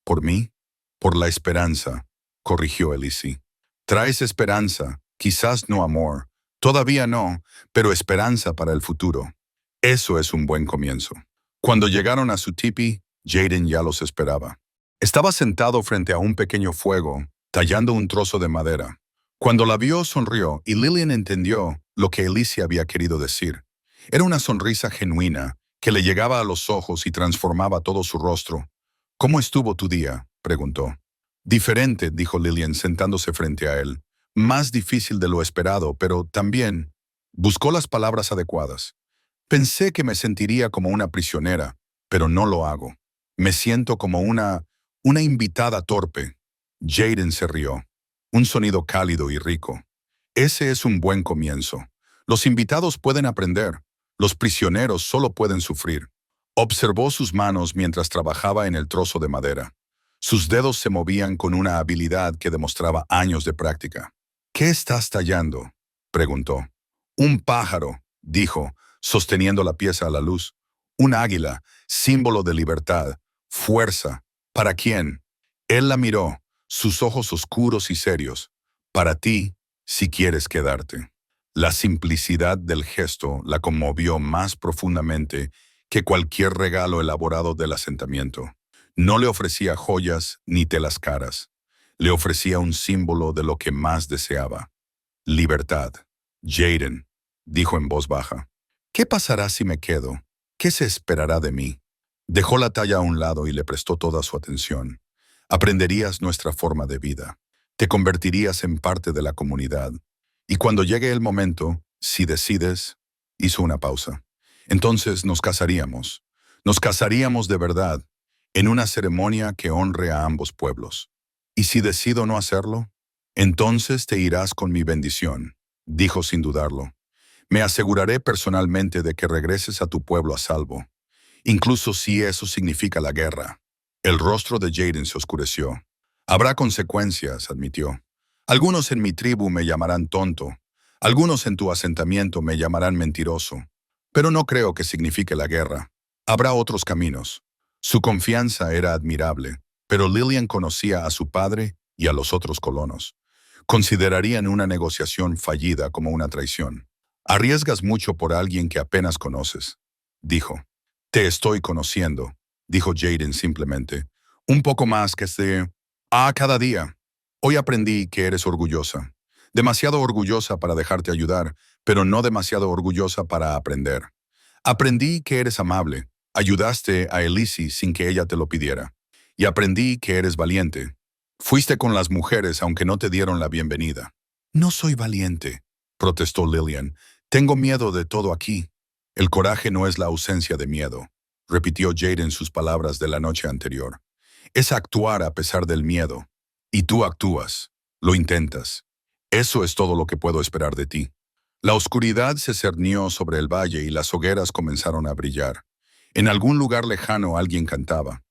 «¿Por mí?». «Por la esperanza», corrigió Elsie. «Traes esperanza, quizás no amor. Todavía no, pero esperanza para el futuro. Eso es un buen comienzo». Cuando llegaron a su tipi, Jaden ya los esperaba. Estaba sentado frente a un pequeño fuego, tallando un trozo de madera. Cuando la vio, sonrió y Lillian entendió lo que Elsie había querido decir. Era una sonrisa genuina que le llegaba a los ojos y transformaba todo su rostro. «¿Cómo estuvo tu día?», preguntó. «Diferente», dijo Lillian sentándose frente a él. «Más difícil de lo esperado, pero también…». Buscó las palabras adecuadas. «Pensé que me sentiría como una prisionera, pero no lo hago. Me siento como una invitada torpe». Jaden se rió. Un sonido cálido y rico. «Ese es un buen comienzo. Los invitados pueden aprender. Los prisioneros solo pueden sufrir». Observó sus manos mientras trabajaba en el trozo de madera. Sus dedos se movían con una habilidad que demostraba años de práctica. «¿Qué estás tallando?», preguntó. «Un pájaro», dijo, sosteniendo la pieza a la luz. «Un águila, símbolo de libertad, fuerza. ¿Para quién?». Él la miró, sus ojos oscuros y serios. «Para ti, si quieres quedarte». La simplicidad del gesto la conmovió más profundamente que cualquier regalo elaborado del asentamiento. No le ofrecía joyas ni telas caras. Le ofrecía un símbolo de lo que más deseaba. Libertad. «Jaden», dijo en voz baja. «¿Qué pasará si me quedo? ¿Qué se esperará de mí?». Dejó la talla a un lado y le prestó toda su atención. «Aprenderías nuestra forma de vida. Te convertirías en parte de la comunidad. Y cuando llegue el momento, si decides…». Hizo una pausa. «Entonces nos casaríamos. Nos casaríamos de verdad, en una ceremonia que honre a ambos pueblos. ¿Y si decido no hacerlo? Entonces te irás con mi bendición», dijo sin dudarlo. «Me aseguraré personalmente de que regreses a tu pueblo a salvo, incluso si eso significa la guerra». El rostro de Jaden se oscureció. «Habrá consecuencias», admitió. «Algunos en mi tribu me llamarán tonto. Algunos en tu asentamiento me llamarán mentiroso. Pero no creo que signifique la guerra. Habrá otros caminos». Su confianza era admirable, pero Lillian conocía a su padre y a los otros colonos. Considerarían una negociación fallida como una traición. «Arriesgas mucho por alguien que apenas conoces», dijo. «Te estoy conociendo», dijo Jaden simplemente. «Un poco más que cada día. Hoy aprendí que eres orgullosa. Demasiado orgullosa para dejarte ayudar, pero no demasiado orgullosa para aprender. Aprendí que eres amable. Ayudaste a Elsie sin que ella te lo pidiera. Y aprendí que eres valiente. Fuiste con las mujeres aunque no te dieron la bienvenida». «No soy valiente», protestó Lillian. Tengo miedo de todo aquí. El coraje no es la ausencia de miedo, repitió Jaden sus palabras de la noche anterior. Es actuar a pesar del miedo. Y tú actúas. Lo intentas. Eso es todo lo que puedo esperar de ti. La oscuridad se cernió sobre el valle y las hogueras comenzaron a brillar. En algún lugar lejano alguien cantaba.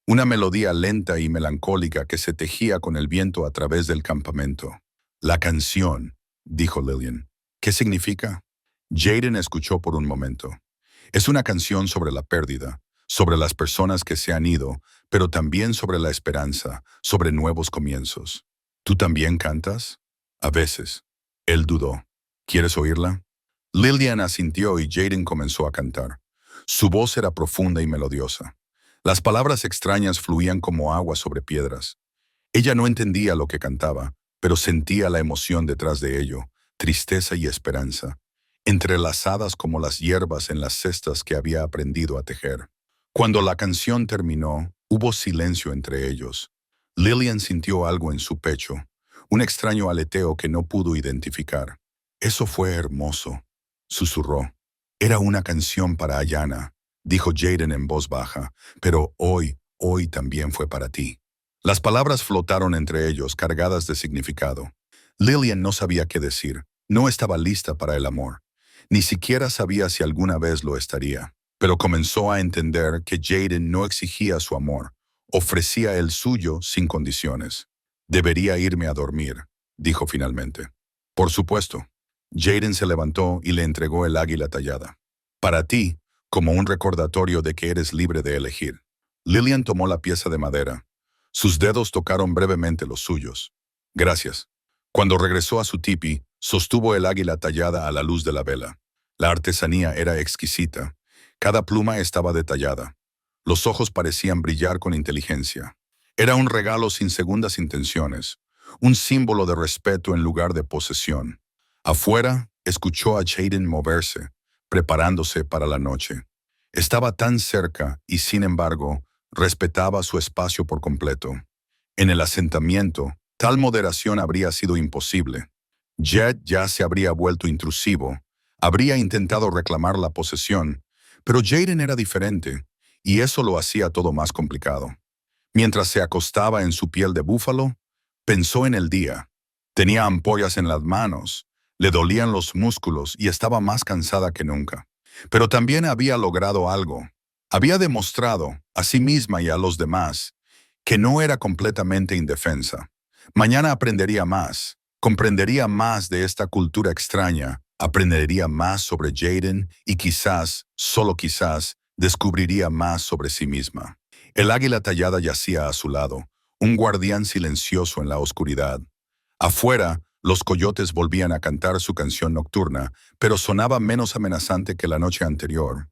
Una melodía lenta y melancólica que se tejía con el viento a través del campamento. La canción, dijo Lillian. ¿Qué significa? Jaden escuchó por un momento. Es una canción sobre la pérdida, sobre las personas que se han ido, pero también sobre la esperanza, sobre nuevos comienzos. ¿Tú también cantas? A veces. Él dudó. ¿Quieres oírla? Lillian asintió y Jaden comenzó a cantar. Su voz era profunda y melodiosa. Las palabras extrañas fluían como agua sobre piedras. Ella no entendía lo que cantaba, pero sentía la emoción detrás de ello, tristeza y esperanza, entrelazadas como las hierbas en las cestas que había aprendido a tejer. Cuando la canción terminó, hubo silencio entre ellos. Lillian sintió algo en su pecho, un extraño aleteo que no pudo identificar. Eso fue hermoso, susurró. Era una canción para Ayanna, dijo Jaden en voz baja, pero hoy también fue para ti. Las palabras flotaron entre ellos, cargadas de significado. Lillian no sabía qué decir, no estaba lista para el amor. Ni siquiera sabía si alguna vez lo estaría, pero comenzó a entender que Jaden no exigía su amor, ofrecía el suyo sin condiciones. Debería irme a dormir, dijo finalmente. Por supuesto. Jaden se levantó y le entregó el águila tallada. Para ti, como un recordatorio de que eres libre de elegir. Lillian tomó la pieza de madera. Sus dedos tocaron brevemente los suyos. Gracias. Cuando regresó a su tipi, sostuvo el águila tallada a la luz de la vela. La artesanía era exquisita. Cada pluma estaba detallada. Los ojos parecían brillar con inteligencia. Era un regalo sin segundas intenciones, un símbolo de respeto en lugar de posesión. Afuera, escuchó a Jaden moverse, preparándose para la noche. Estaba tan cerca y, sin embargo, respetaba su espacio por completo. En el asentamiento, tal moderación habría sido imposible. Jed ya se habría vuelto intrusivo, habría intentado reclamar la posesión, pero Jaden era diferente, y eso lo hacía todo más complicado. Mientras se acostaba en su piel de búfalo, pensó en el día. Tenía ampollas en las manos, le dolían los músculos y estaba más cansada que nunca. Pero también había logrado algo. Había demostrado, a sí misma y a los demás, que no era completamente indefensa. Mañana aprendería más, comprendería más de esta cultura extraña, aprendería más sobre Jaden y quizás, solo quizás, descubriría más sobre sí misma. El águila tallada yacía a su lado, un guardián silencioso en la oscuridad. Afuera, los coyotes volvían a cantar su canción nocturna, pero sonaba menos amenazante que la noche anterior,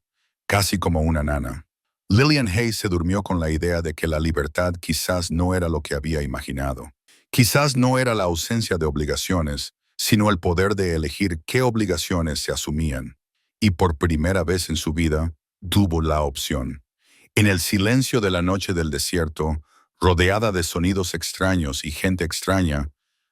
casi como una nana. Lillian Hayes se durmió con la idea de que la libertad quizás no era lo que había imaginado. Quizás no era la ausencia de obligaciones, sino el poder de elegir qué obligaciones se asumían. Y por primera vez en su vida, tuvo la opción. En el silencio de la noche del desierto, rodeada de sonidos extraños y gente extraña,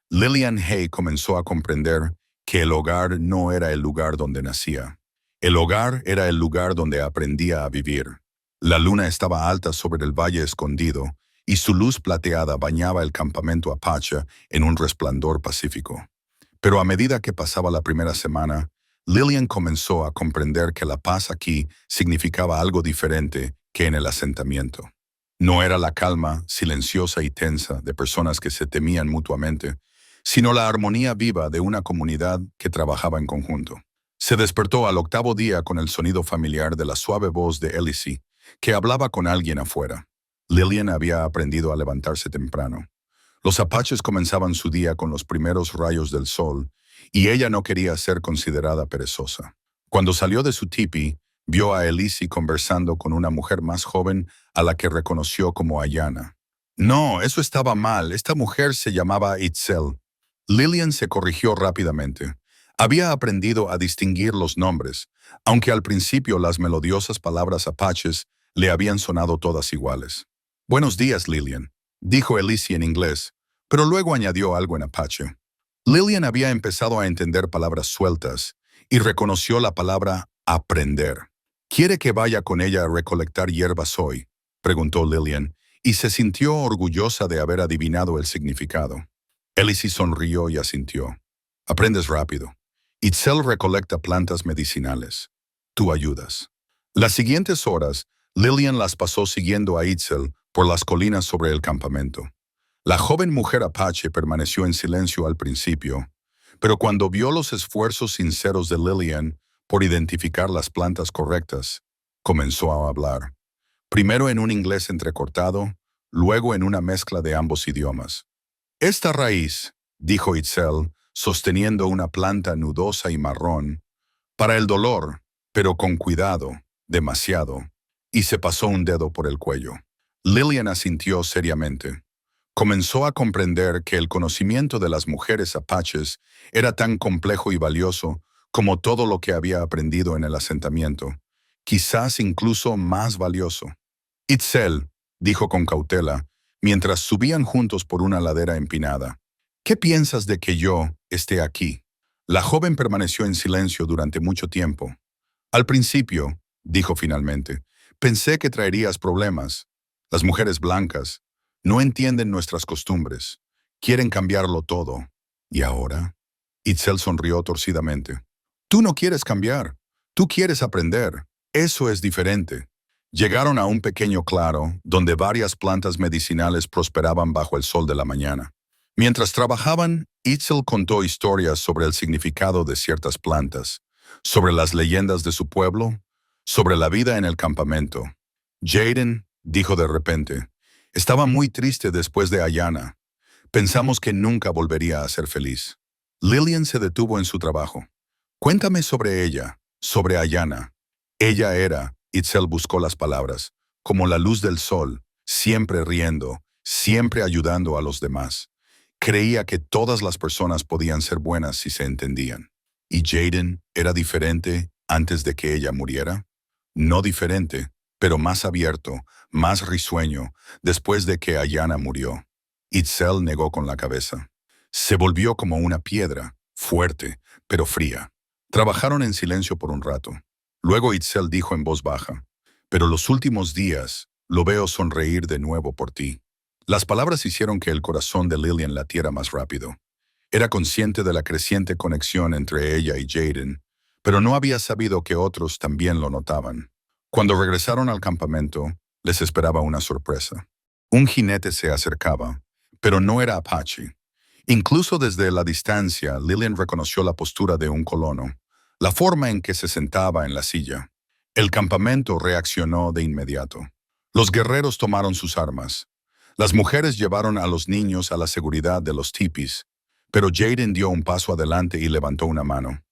Lillian Hay comenzó a comprender que el hogar no era el lugar donde nacía. El hogar era el lugar donde aprendía a vivir. La luna estaba alta sobre el valle escondido y su luz plateada bañaba el campamento apache en un resplandor pacífico. Pero a medida que pasaba la primera semana, Lillian comenzó a comprender que la paz aquí significaba algo diferente que en el asentamiento. No era la calma, silenciosa y tensa de personas que se temían mutuamente, sino la armonía viva de una comunidad que trabajaba en conjunto. Se despertó al octavo día con el sonido familiar de la suave voz de Elise, que hablaba con alguien afuera. Lillian había aprendido a levantarse temprano. Los apaches comenzaban su día con los primeros rayos del sol, y ella no quería ser considerada perezosa. Cuando salió de su tipi, vio a Elise conversando con una mujer más joven a la que reconoció como Ayanna. No, eso estaba mal. Esta mujer se llamaba Itzel. Lillian se corrigió rápidamente. Había aprendido a distinguir los nombres, aunque al principio las melodiosas palabras apaches le habían sonado todas iguales. Buenos días, Lillian, dijo Elise en inglés, pero luego añadió algo en apache. Lillian había empezado a entender palabras sueltas, y reconoció la palabra aprender. ¿Quiere que vaya con ella a recolectar hierbas hoy?, preguntó Lillian, y se sintió orgullosa de haber adivinado el significado. Elsie sonrió y asintió. Aprendes rápido. Itzel recolecta plantas medicinales. Tú ayudas. Las siguientes horas, Lillian las pasó siguiendo a Itzel por las colinas sobre el campamento. La joven mujer apache permaneció en silencio al principio, pero cuando vio los esfuerzos sinceros de Lillian por identificar las plantas correctas, comenzó a hablar. Primero en un inglés entrecortado, luego en una mezcla de ambos idiomas. Esta raíz, dijo Itzel, sosteniendo una planta nudosa y marrón, para el dolor, pero con cuidado, demasiado, y se pasó un dedo por el cuello. Lillian asintió seriamente. Comenzó a comprender que el conocimiento de las mujeres apaches era tan complejo y valioso como todo lo que había aprendido en el asentamiento, quizás incluso más valioso. Itzel, dijo con cautela, mientras subían juntos por una ladera empinada, ¿qué piensas de que yo esté aquí? La joven permaneció en silencio durante mucho tiempo. Al principio, dijo finalmente, pensé que traerías problemas. Las mujeres blancas no entienden nuestras costumbres. Quieren cambiarlo todo. ¿Y ahora? Itzel sonrió torcidamente. Tú no quieres cambiar. Tú quieres aprender. Eso es diferente. Llegaron a un pequeño claro donde varias plantas medicinales prosperaban bajo el sol de la mañana. Mientras trabajaban, Itzel contó historias sobre el significado de ciertas plantas, sobre las leyendas de su pueblo, sobre la vida en el campamento. Jaden, dijo de repente, estaba muy triste después de Ayanna. Pensamos que nunca volvería a ser feliz. Lillian se detuvo en su trabajo. Cuéntame sobre ella, sobre Ayanna. Ella era, Itzel buscó las palabras, como la luz del sol, siempre riendo, siempre ayudando a los demás. Creía que todas las personas podían ser buenas si se entendían. ¿Y Jaden era diferente antes de que ella muriera? No diferente, pero más abierto, más risueño, después de que Ayanna murió. Itzel negó con la cabeza. Se volvió como una piedra, fuerte, pero fría. Trabajaron en silencio por un rato. Luego Itzel dijo en voz baja, pero los últimos días lo veo sonreír de nuevo por ti. Las palabras hicieron que el corazón de Lillian latiera más rápido. Era consciente de la creciente conexión entre ella y Jaden, pero no había sabido que otros también lo notaban. Cuando regresaron al campamento, les esperaba una sorpresa. Un jinete se acercaba, pero no era apache. Incluso desde la distancia, Lillian reconoció la postura de un colono, la forma en que se sentaba en la silla. El campamento reaccionó de inmediato. Los guerreros tomaron sus armas. Las mujeres llevaron a los niños a la seguridad de los tipis, pero Jaden dio un paso adelante y levantó una mano.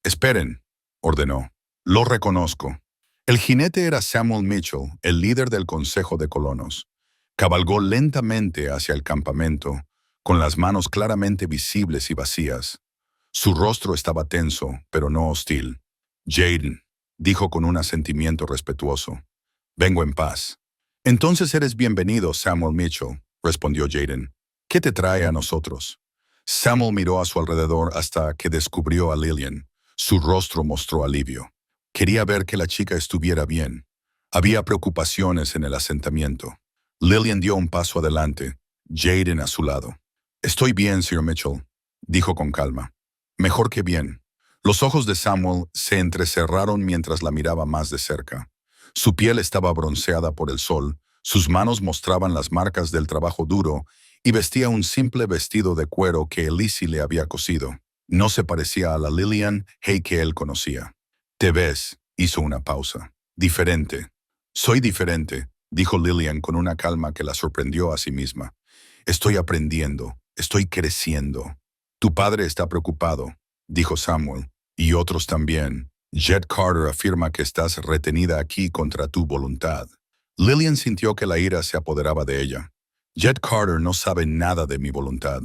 «Esperen», ordenó. «Lo reconozco». El jinete era Samuel Mitchell, el líder del Consejo de Colonos. Cabalgó lentamente hacia el campamento, con las manos claramente visibles y vacías. Su rostro estaba tenso, pero no hostil. «Jaden», dijo con un asentimiento respetuoso. «Vengo en paz». «Entonces eres bienvenido, Samuel Mitchell», respondió Jaden. «¿Qué te trae a nosotros?» Samuel miró a su alrededor hasta que descubrió a Lillian. Su rostro mostró alivio. Quería ver que la chica estuviera bien. Había preocupaciones en el asentamiento. Lillian dio un paso adelante, Jaden a su lado. «Estoy bien, Sir Mitchell», dijo con calma. «Mejor que bien». Los ojos de Samuel se entrecerraron mientras la miraba más de cerca. Su piel estaba bronceada por el sol, sus manos mostraban las marcas del trabajo duro y vestía un simple vestido de cuero que Elsie le había cosido. No se parecía a la Lillian Hay que él conocía. «Te ves», hizo una pausa. «Diferente». «Soy diferente», dijo Lillian con una calma que la sorprendió a sí misma. «Estoy aprendiendo, estoy creciendo». «Tu padre está preocupado», dijo Samuel, «y otros también. Jet Carter afirma que estás retenida aquí contra tu voluntad». Lillian sintió que la ira se apoderaba de ella. «Jet Carter no sabe nada de mi voluntad»,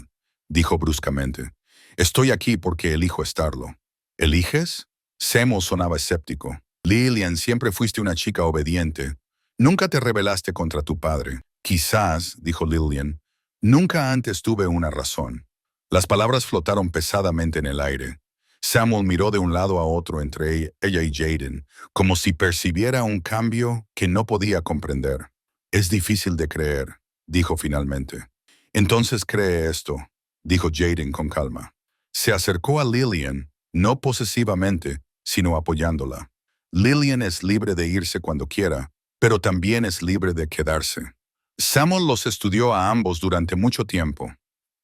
dijo bruscamente. «Estoy aquí porque elijo estarlo». «¿Eliges?» Samuel sonaba escéptico. «Lillian, siempre fuiste una chica obediente. Nunca te rebelaste contra tu padre». «Quizás», dijo Lillian, «nunca antes tuve una razón». Las palabras flotaron pesadamente en el aire. Samuel miró de un lado a otro entre ella y Jaden, como si percibiera un cambio que no podía comprender. Es difícil de creer, dijo finalmente. Entonces cree esto, dijo Jaden con calma. Se acercó a Lillian, no posesivamente, sino apoyándola. Lillian es libre de irse cuando quiera, pero también es libre de quedarse. Samuel los estudió a ambos durante mucho tiempo.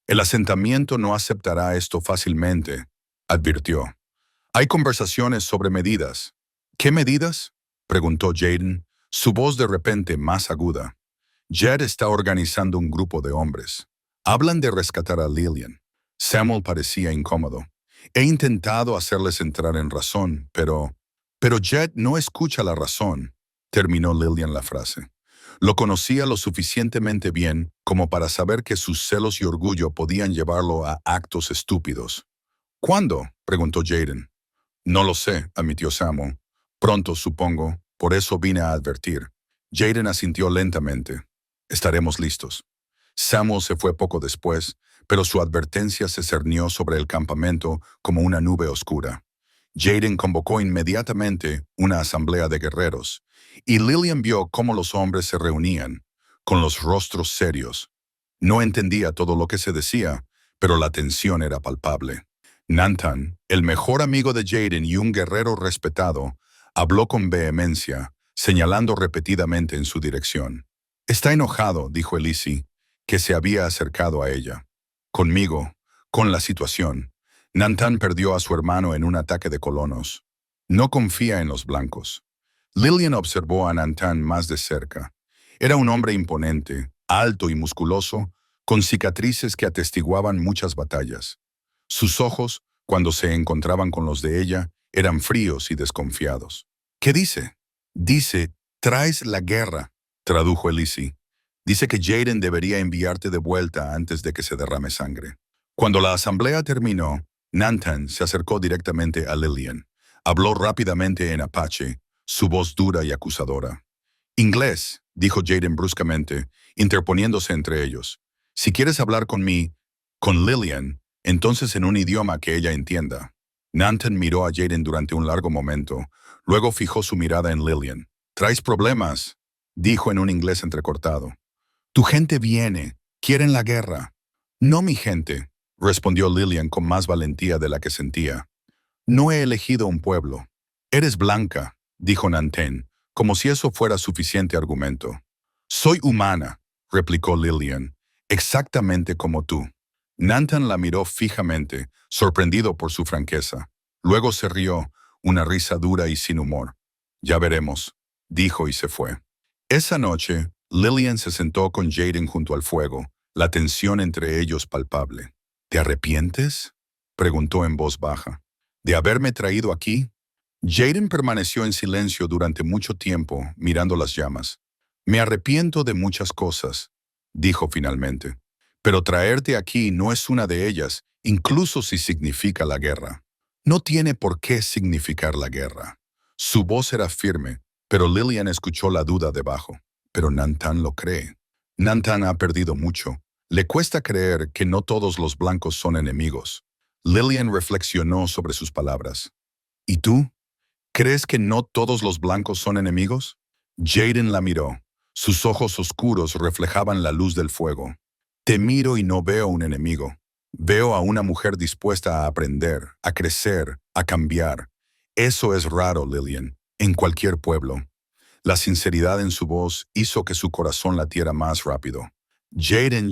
El asentamiento no aceptará esto fácilmente, advirtió. Hay conversaciones sobre medidas. ¿Qué medidas?, preguntó Jaden, su voz de repente más aguda. Jed está organizando un grupo de hombres. Hablan de rescatar a Lillian. Samuel parecía incómodo. He intentado hacerles entrar en razón, pero Jed no escucha la razón, terminó Lillian la frase. Lo conocía lo suficientemente bien como para saber que sus celos y orgullo podían llevarlo a actos estúpidos. ¿Cuándo?, preguntó Jaden. No lo sé, admitió Samuel. Pronto, supongo. Por eso vine a advertir. Jaden asintió lentamente. Estaremos listos. Samuel se fue poco después, pero su advertencia se cernió sobre el campamento como una nube oscura. Jaden convocó inmediatamente una asamblea de guerreros, y Lillian vio cómo los hombres se reunían, con los rostros serios. No entendía todo lo que se decía, pero la tensión era palpable. Nathan, el mejor amigo de Jaden y un guerrero respetado, habló con vehemencia, señalando repetidamente en su dirección. Está enojado, dijo Elise, que se había acercado a ella. Conmigo, con la situación. Nathan perdió a su hermano en un ataque de colonos. No confía en los blancos. Lillian observó a Nathan más de cerca. Era un hombre imponente, alto y musculoso, con cicatrices que atestiguaban muchas batallas. Sus ojos, cuando se encontraban con los de ella, eran fríos y desconfiados. ¿Qué dice? Dice, traes la guerra, tradujo Elise. Dice que Jaden debería enviarte de vuelta antes de que se derrame sangre. Cuando la asamblea terminó, Nathan se acercó directamente a Lillian. Habló rápidamente en apache, su voz dura y acusadora. Inglés, dijo Jaden bruscamente, interponiéndose entre ellos. Si quieres hablar con Lillian, entonces en un idioma que ella entienda. Nathan miró a Jaden durante un largo momento, luego fijó su mirada en Lillian. ¿Traes problemas?, dijo en un inglés entrecortado. Tu gente viene, quieren la guerra. No mi gente, respondió Lillian con más valentía de la que sentía. No he elegido un pueblo. Eres blanca, dijo Nathan, como si eso fuera suficiente argumento. Soy humana, replicó Lillian, exactamente como tú. Nathan la miró fijamente, sorprendido por su franqueza. Luego se rió, una risa dura y sin humor. Ya veremos, dijo y se fue. Esa noche, Lillian se sentó con Jaden junto al fuego, la tensión entre ellos palpable. ¿Te arrepientes?, preguntó en voz baja. ¿De haberme traído aquí? Jaden permaneció en silencio durante mucho tiempo, mirando las llamas. Me arrepiento de muchas cosas, dijo finalmente. Pero traerte aquí no es una de ellas, incluso si significa la guerra. No tiene por qué significar la guerra. Su voz era firme, pero Lillian escuchó la duda debajo. Pero Nathan lo cree. Nathan ha perdido mucho. Le cuesta creer que no todos los blancos son enemigos. Lillian reflexionó sobre sus palabras. ¿Y tú? ¿Crees que no todos los blancos son enemigos? Jaden la miró. Sus ojos oscuros reflejaban la luz del fuego. Te miro y no veo un enemigo. Veo a una mujer dispuesta a aprender, a crecer, a cambiar. Eso es raro, Lillian, en cualquier pueblo. La sinceridad en su voz hizo que su corazón latiera más rápido. Jaden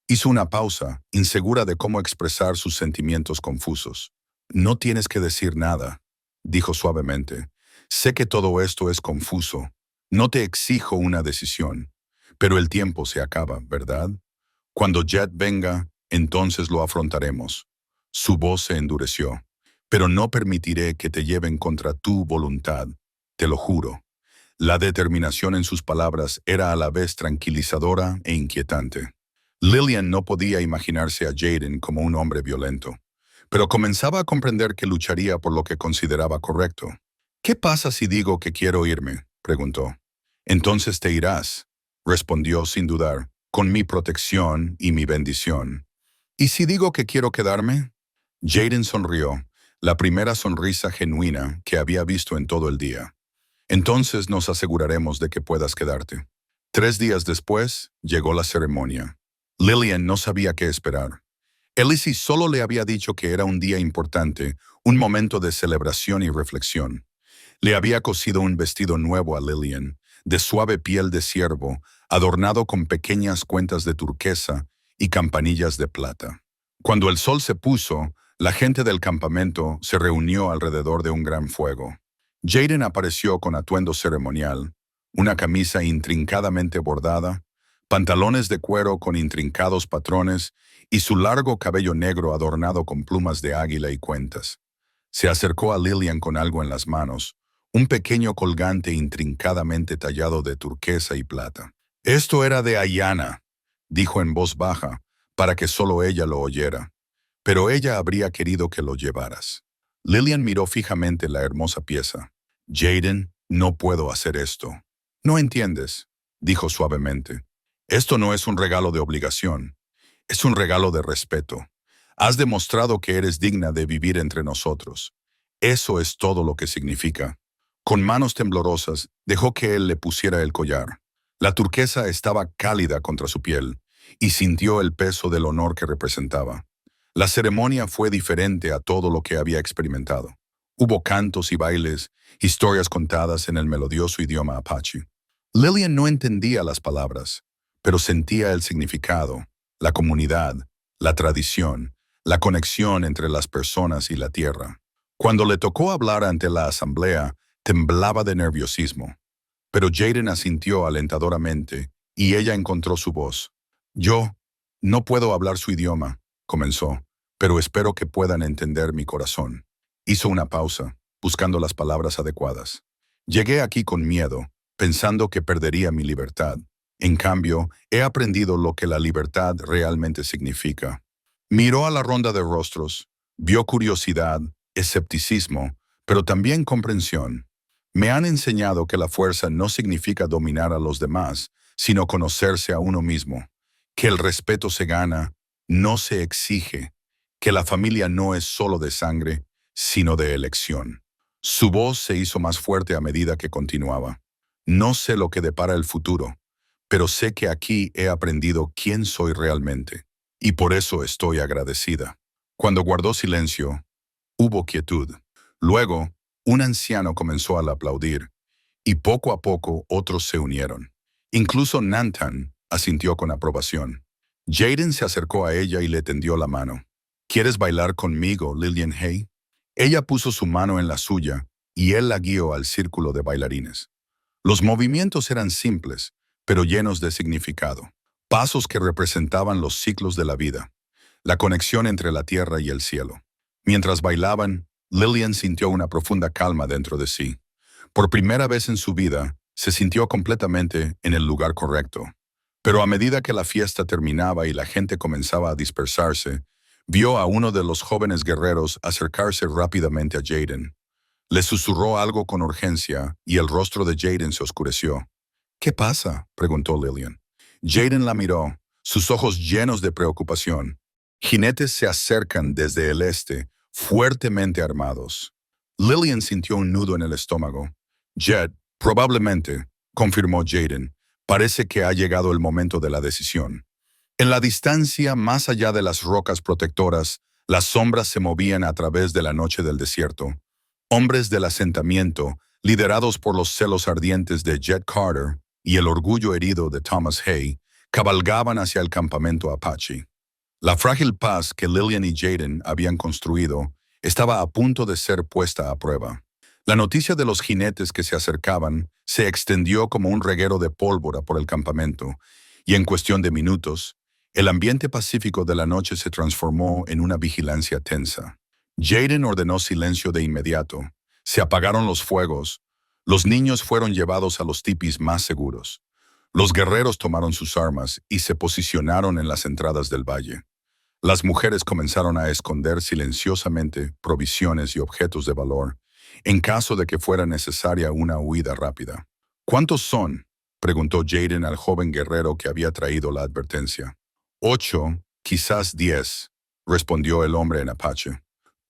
hizo una pausa, insegura de cómo expresar sus sentimientos confusos. No tienes que decir nada, dijo suavemente. Sé que todo esto es confuso. No te exijo una decisión. Pero el tiempo se acaba, ¿verdad? Cuando Jed venga, entonces lo afrontaremos. Su voz se endureció. Pero no permitiré que te lleven contra tu voluntad, te lo juro. La determinación en sus palabras era a la vez tranquilizadora e inquietante. Lillian no podía imaginarse a Jaden como un hombre violento, pero comenzaba a comprender que lucharía por lo que consideraba correcto. ¿Qué pasa si digo que quiero irme?, preguntó. Entonces te irás, respondió sin dudar, con mi protección y mi bendición. ¿Y si digo que quiero quedarme? Jaden sonrió. la primera sonrisa genuina que había visto en todo el día. Entonces nos aseguraremos de que puedas quedarte. 3 días después, llegó la ceremonia. Lillian no sabía qué esperar. Elise solo le había dicho que era un día importante, un momento de celebración y reflexión. Le había cosido un vestido nuevo a Lillian, de suave piel de ciervo, adornado con pequeñas cuentas de turquesa y campanillas de plata. Cuando el sol se puso, la gente del campamento se reunió alrededor de un gran fuego. Jaden apareció con atuendo ceremonial, una camisa intrincadamente bordada, pantalones de cuero con intrincados patrones y su largo cabello negro adornado con plumas de águila y cuentas. Se acercó a Lillian con algo en las manos, un pequeño colgante intrincadamente tallado de turquesa y plata. «Esto era de Ayanna», dijo en voz baja, para que solo ella lo oyera. «Pero ella habría querido que lo llevaras». Lillian miró fijamente la hermosa pieza. «Jaden, no puedo hacer esto». «No entiendes», dijo suavemente. «Esto no es un regalo de obligación. Es un regalo de respeto. Has demostrado que eres digna de vivir entre nosotros. Eso es todo lo que significa». Con manos temblorosas, dejó que él le pusiera el collar. La turquesa estaba cálida contra su piel, y sintió el peso del honor que representaba. La ceremonia fue diferente a todo lo que había experimentado. Hubo cantos y bailes, historias contadas en el melodioso idioma apache. Lillian no entendía las palabras, pero sentía el significado, la comunidad, la tradición, la conexión entre las personas y la tierra. Cuando le tocó hablar ante la asamblea, temblaba de nerviosismo. Pero Jaden asintió alentadoramente, y ella encontró su voz. «Yo no puedo hablar su idioma», comenzó, «pero espero que puedan entender mi corazón». Hizo una pausa, buscando las palabras adecuadas. «Llegué aquí con miedo, pensando que perdería mi libertad. En cambio, he aprendido lo que la libertad realmente significa». Miró a la ronda de rostros, vio curiosidad, escepticismo, pero también comprensión. «Me han enseñado que la fuerza no significa dominar a los demás, sino conocerse a uno mismo, que el respeto se gana, no se exige, que la familia no es solo de sangre, sino de elección». Su voz se hizo más fuerte a medida que continuaba. «No sé lo que depara el futuro, pero sé que aquí he aprendido quién soy realmente, y por eso estoy agradecida». Cuando guardó silencio, hubo quietud. Luego, un anciano comenzó a aplaudir, y poco a poco otros se unieron. Incluso Nantan asintió con aprobación. Jaden se acercó a ella y le tendió la mano. «¿Quieres bailar conmigo, Lillian Hay?» Ella puso su mano en la suya, y él la guió al círculo de bailarines. Los movimientos eran simples, pero llenos de significado. Pasos que representaban los ciclos de la vida, la conexión entre la tierra y el cielo. Mientras bailaban, Lillian sintió una profunda calma dentro de sí. Por primera vez en su vida, se sintió completamente en el lugar correcto. Pero a medida que la fiesta terminaba y la gente comenzaba a dispersarse, vio a uno de los jóvenes guerreros acercarse rápidamente a Jaden. Le susurró algo con urgencia y el rostro de Jaden se oscureció. «¿Qué pasa?», preguntó Lillian. Jaden la miró, sus ojos llenos de preocupación. «Jinetes se acercan desde el este, fuertemente armados». Lillian sintió un nudo en el estómago. «Jet, probablemente», confirmó Jaden. «Parece que ha llegado el momento de la decisión». En la distancia, más allá de las rocas protectoras, las sombras se movían a través de la noche del desierto. Hombres del asentamiento, liderados por los celos ardientes de Jet Carter y el orgullo herido de Thomas Hay, cabalgaban hacia el campamento Apache. La frágil paz que Lillian y Jaden habían construido estaba a punto de ser puesta a prueba. La noticia de los jinetes que se acercaban se extendió como un reguero de pólvora por el campamento, y en cuestión de minutos, el ambiente pacífico de la noche se transformó en una vigilancia tensa. Jaden ordenó silencio de inmediato. Se apagaron los fuegos. Los niños fueron llevados a los tipis más seguros. Los guerreros tomaron sus armas y se posicionaron en las entradas del valle. Las mujeres comenzaron a esconder silenciosamente provisiones y objetos de valor, en caso de que fuera necesaria una huida rápida. «¿Cuántos son?», preguntó Jaden al joven guerrero que había traído la advertencia. «8, quizás 10», respondió el hombre en apache.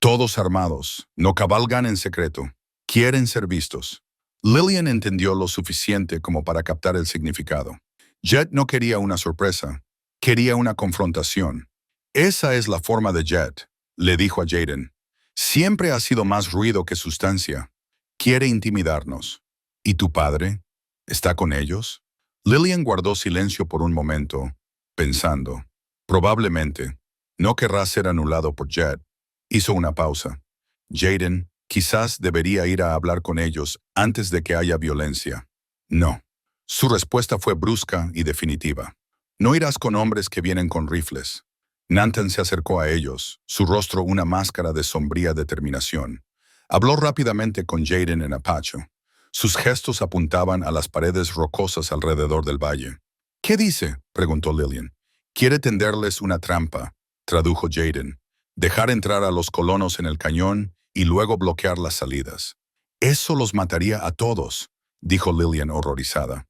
Todos armados, no cabalgan en secreto, quieren ser vistos. Lillian entendió lo suficiente como para captar el significado. Jet no quería una sorpresa, quería una confrontación. Esa es la forma de Jet, le dijo a Jaden. Siempre ha sido más ruido que sustancia. Quiere intimidarnos. ¿Y tu padre? ¿Está con ellos? Lillian guardó silencio por un momento, pensando. Probablemente. No querrá ser anulado por Jet. Hizo una pausa. Jaden, quizás debería ir a hablar con ellos antes de que haya violencia. No. Su respuesta fue brusca y definitiva. No irás con hombres que vienen con rifles. Nantan se acercó a ellos, su rostro una máscara de sombría determinación. Habló rápidamente con Jaden en apache. Sus gestos apuntaban a las paredes rocosas alrededor del valle. ¿Qué dice?, preguntó Lillian. Quiere tenderles una trampa, tradujo Jaden. Dejar entrar a los colonos en el cañón y luego bloquear las salidas. Eso los mataría a todos, dijo Lillian horrorizada.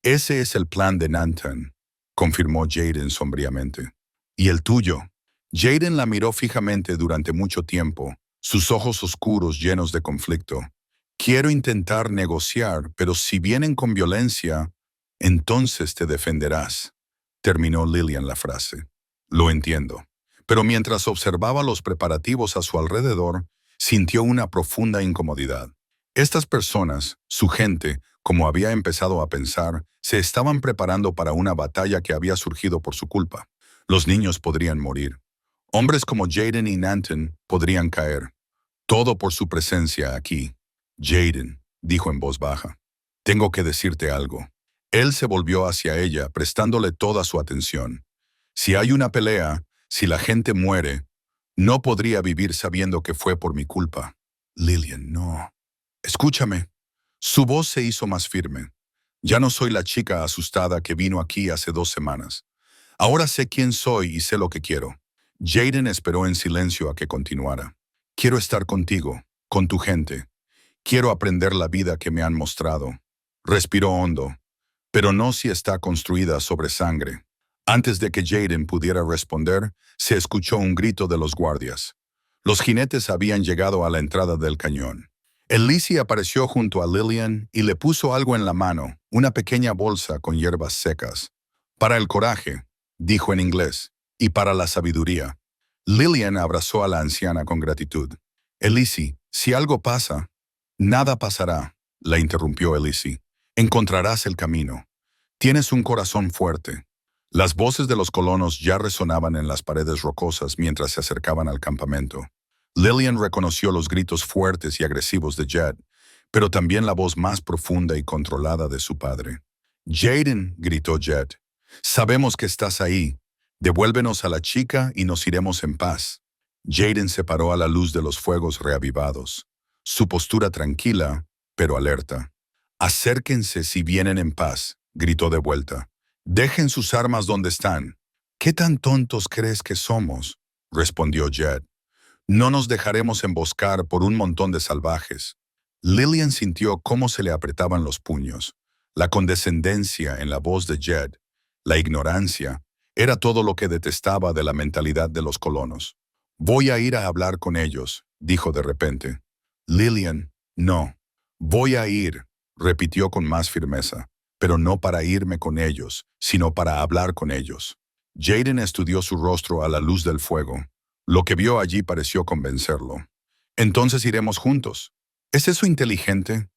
Ese es el plan de Nantan, confirmó Jaden sombríamente. ¿Y el tuyo? Jaden la miró fijamente durante mucho tiempo, sus ojos oscuros llenos de conflicto. Quiero intentar negociar, pero si vienen con violencia, entonces te defenderás, terminó Lillian la frase. Lo entiendo. Pero mientras observaba los preparativos a su alrededor, sintió una profunda incomodidad. Estas personas, su gente, como había empezado a pensar, se estaban preparando para una batalla que había surgido por su culpa. Los niños podrían morir. Hombres como Jaden y Nantan podrían caer. Todo por su presencia aquí. Jaden, dijo en voz baja. Tengo que decirte algo. Él se volvió hacia ella, prestándole toda su atención. Si hay una pelea, si la gente muere, no podría vivir sabiendo que fue por mi culpa. Lillian, no. Escúchame. Su voz se hizo más firme. Ya no soy la chica asustada que vino aquí hace 2 semanas. Ahora sé quién soy y sé lo que quiero. Jaden esperó en silencio a que continuara. Quiero estar contigo, con tu gente. Quiero aprender la vida que me han mostrado. Respiró hondo, pero no si está construida sobre sangre. Antes de que Jaden pudiera responder, se escuchó un grito de los guardias. Los jinetes habían llegado a la entrada del cañón. Elise apareció junto a Lillian y le puso algo en la mano, una pequeña bolsa con hierbas secas. Para el coraje, dijo en inglés, y para la sabiduría. Lillian abrazó a la anciana con gratitud. Elise, si algo pasa, nada pasará, la interrumpió Elise. Encontrarás el camino. Tienes un corazón fuerte. Las voces de los colonos ya resonaban en las paredes rocosas mientras se acercaban al campamento. Lillian reconoció los gritos fuertes y agresivos de Jet, pero también la voz más profunda y controlada de su padre. Jaden, gritó Jet, sabemos que estás ahí. Devuélvenos a la chica y nos iremos en paz. Jaden se paró a la luz de los fuegos reavivados, su postura tranquila, pero alerta. Acérquense si vienen en paz, gritó de vuelta. Dejen sus armas donde están. ¿Qué tan tontos crees que somos?, respondió Jet. No nos dejaremos emboscar por un montón de salvajes. Lillian sintió cómo se le apretaban los puños. La condescendencia en la voz de Jet, la ignorancia, era todo lo que detestaba de la mentalidad de los colonos. Voy a ir a hablar con ellos, dijo de repente. Lillian, no. Voy a ir, repitió con más firmeza, pero no para irme con ellos, sino para hablar con ellos. Jaden estudió su rostro a la luz del fuego. Lo que vio allí pareció convencerlo. Entonces iremos juntos. ¿Es eso inteligente?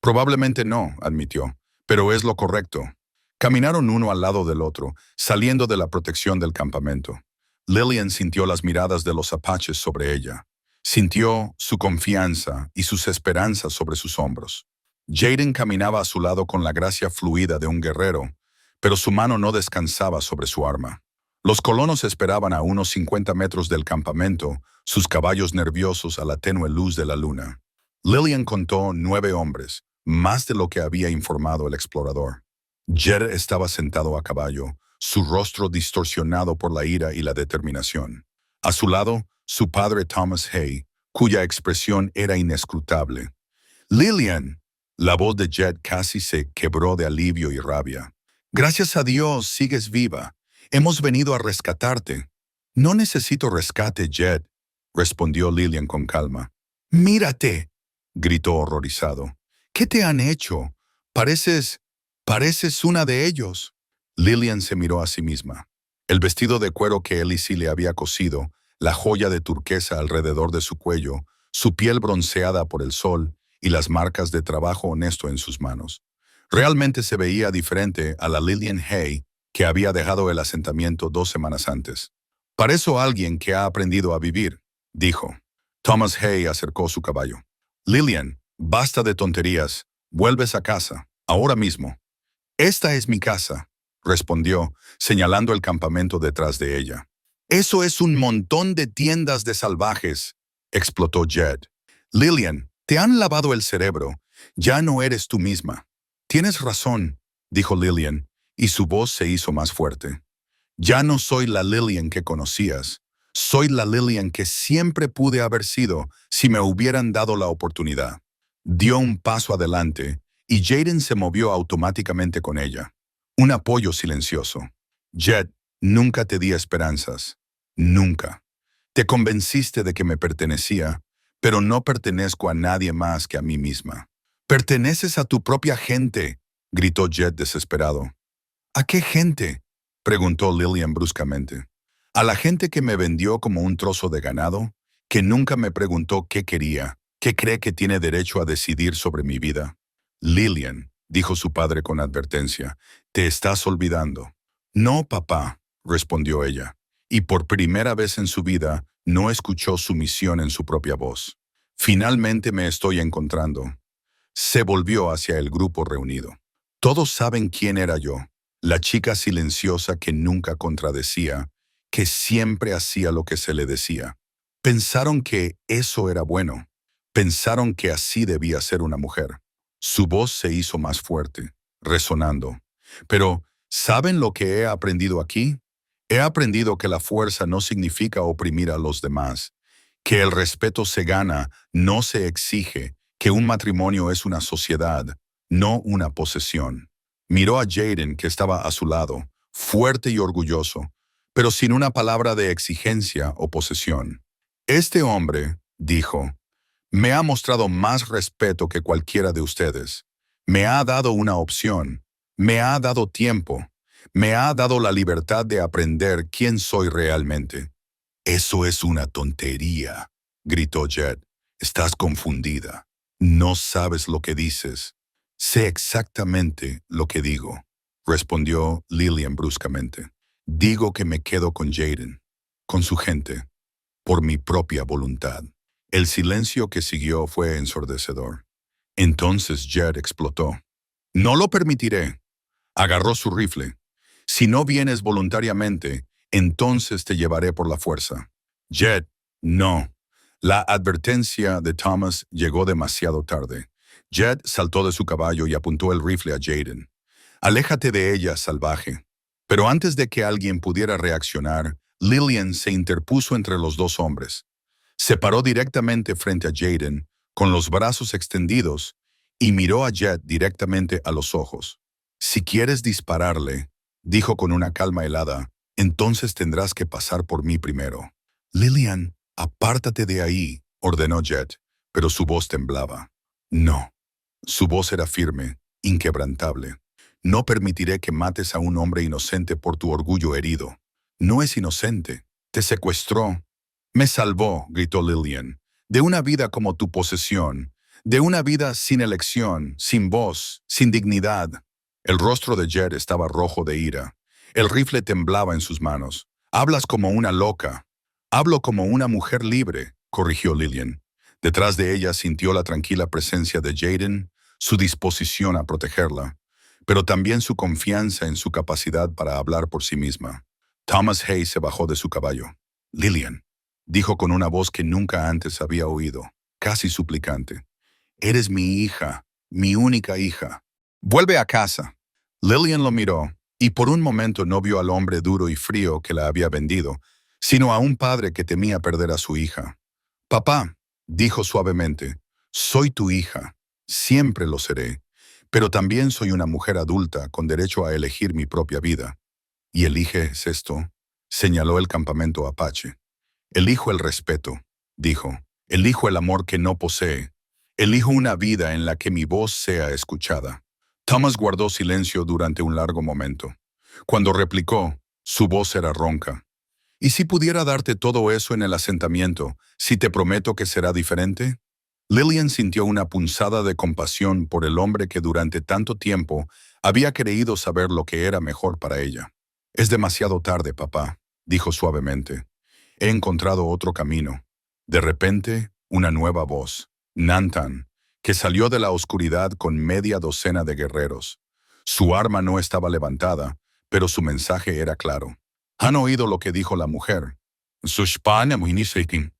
Probablemente no, admitió, pero es lo correcto. Caminaron uno al lado del otro, saliendo de la protección del campamento. Lillian sintió las miradas de los apaches sobre ella. Sintió su confianza y sus esperanzas sobre sus hombros. Jaden caminaba a su lado con la gracia fluida de un guerrero, pero su mano no descansaba sobre su arma. Los colonos esperaban a unos 50 metros del campamento, sus caballos nerviosos a la tenue luz de la luna. Lillian contó 9 hombres, más de lo que había informado el explorador. Jet estaba sentado a caballo, su rostro distorsionado por la ira y la determinación. A su lado, su padre Thomas Hay, cuya expresión era inescrutable. «Lillian», la voz de Jet casi se quebró de alivio y rabia. «Gracias a Dios, sigues viva. Hemos venido a rescatarte». «No necesito rescate, Jet», respondió Lillian con calma. «Mírate», gritó horrorizado. «¿Qué te han hecho? Pareces una de ellos». Lillian se miró a sí misma. El vestido de cuero que Elsie le había cosido, la joya de turquesa alrededor de su cuello, su piel bronceada por el sol y las marcas de trabajo honesto en sus manos. Realmente se veía diferente a la Lillian Hay que había dejado el asentamiento 2 semanas antes. «Parezco alguien que ha aprendido a vivir», dijo. Thomas Hay acercó su caballo. «Lillian, basta de tonterías. Vuelves a casa, ahora mismo». «Esta es mi casa», respondió, señalando el campamento detrás de ella. «Eso es un montón de tiendas de salvajes», explotó Jed. «Lillian, te han lavado el cerebro. Ya no eres tú misma». «Tienes razón», dijo Lillian, y su voz se hizo más fuerte. «Ya no soy la Lillian que conocías. Soy la Lillian que siempre pude haber sido si me hubieran dado la oportunidad». Dio un paso adelante y Jaden se movió automáticamente con ella. Un apoyo silencioso. «Jed, nunca te di esperanzas. Nunca. Te convenciste de que me pertenecía, pero no pertenezco a nadie más que a mí misma». «Perteneces a tu propia gente», gritó Jed desesperado. «¿A qué gente?», preguntó Lillian bruscamente. «A la gente que me vendió como un trozo de ganado, que nunca me preguntó qué quería, qué cree que tiene derecho a decidir sobre mi vida». «Lillian», dijo su padre con advertencia, «te estás olvidando». «No, papá», respondió ella, y por primera vez en su vida no escuchó sumisión en su propia voz. «Finalmente me estoy encontrando». Se volvió hacia el grupo reunido. «Todos saben quién era yo, la chica silenciosa que nunca contradecía, que siempre hacía lo que se le decía. Pensaron que eso era bueno. Pensaron que así debía ser una mujer». Su voz se hizo más fuerte, resonando. «Pero, ¿saben lo que he aprendido aquí? He aprendido que la fuerza no significa oprimir a los demás, que el respeto se gana, no se exige, que un matrimonio es una sociedad, no una posesión». Miró a Jaden, que estaba a su lado, fuerte y orgulloso, pero sin una palabra de exigencia o posesión. «Este hombre», dijo, «me ha mostrado más respeto que cualquiera de ustedes. Me ha dado una opción, me ha dado tiempo, me ha dado la libertad de aprender quién soy realmente». «Eso es una tontería», gritó Jed. «Estás confundida. No sabes lo que dices». «Sé exactamente lo que digo», respondió Lillian bruscamente. «Digo que me quedo con Jaden, con su gente, por mi propia voluntad». El silencio que siguió fue ensordecedor. Entonces Jed explotó. «No lo permitiré». Agarró su rifle. «Si no vienes voluntariamente, entonces te llevaré por la fuerza». «Jed, no». La advertencia de Thomas llegó demasiado tarde. Jed saltó de su caballo y apuntó el rifle a Jaden. «Aléjate de ella, salvaje». Pero antes de que alguien pudiera reaccionar, Lillian se interpuso entre los dos hombres. Se paró directamente frente a Jaden, con los brazos extendidos, y miró a Jed directamente a los ojos. «Si quieres dispararle», dijo con una calma helada, «entonces tendrás que pasar por mí primero». «Lillian, apártate de ahí», ordenó Jed, pero su voz temblaba. «No». Su voz era firme, inquebrantable. «No permitiré que mates a un hombre inocente por tu orgullo herido. No es inocente. Te secuestró». «Me salvó», gritó Lillian, «de una vida como tu posesión, de una vida sin elección, sin voz, sin dignidad». El rostro de Jed estaba rojo de ira. El rifle temblaba en sus manos. «Hablas como una loca». «Hablo como una mujer libre», corrigió Lillian. Detrás de ella sintió la tranquila presencia de Jaden, su disposición a protegerla, pero también su confianza en su capacidad para hablar por sí misma. Thomas Hay se bajó de su caballo. «Lillian», dijo con una voz que nunca antes había oído, casi suplicante, «eres mi hija, mi única hija. Vuelve a casa». Lillian lo miró, y por un momento no vio al hombre duro y frío que la había vendido, sino a un padre que temía perder a su hija. «Papá», dijo suavemente, «soy tu hija, siempre lo seré, pero también soy una mujer adulta con derecho a elegir mi propia vida». «¿Y eliges esto?», señaló el campamento apache. «Elijo el respeto. dijo. Elijo el amor que no posee. Elijo una vida en la que mi voz sea escuchada. Thomas guardó silencio durante un largo momento. Cuando replicó, su voz era ronca. ¿Y si pudiera darte todo eso en el asentamiento, si te prometo que será diferente? Lillian sintió una punzada de compasión por el hombre que durante tanto tiempo había creído saber lo que era mejor para ella. Es demasiado tarde, papá, dijo suavemente. He encontrado otro camino. De repente, una nueva voz, Nantan, que salió de la oscuridad con media docena de guerreros. Su arma no estaba levantada, pero su mensaje era claro. ¿Han oído lo que dijo la mujer? Sushpana muinisekin,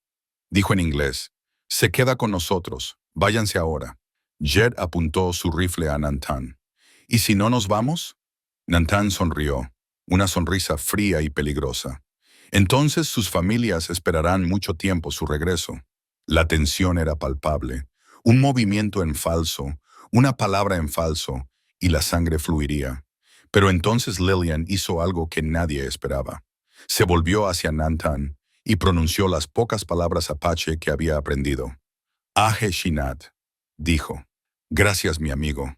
dijo en inglés. Se queda con nosotros. Váyanse ahora. Jed apuntó su rifle a Nantan. ¿Y si no nos vamos? Nantan sonrió, una sonrisa fría y peligrosa. Entonces sus familias esperarán mucho tiempo su regreso. La tensión era palpable. Un movimiento en falso, una palabra en falso, y la sangre fluiría. Pero entonces Lillian hizo algo que nadie esperaba. Se volvió hacia Nantan y pronunció las pocas palabras apache que había aprendido. Aje Shinat, dijo. Gracias, mi amigo.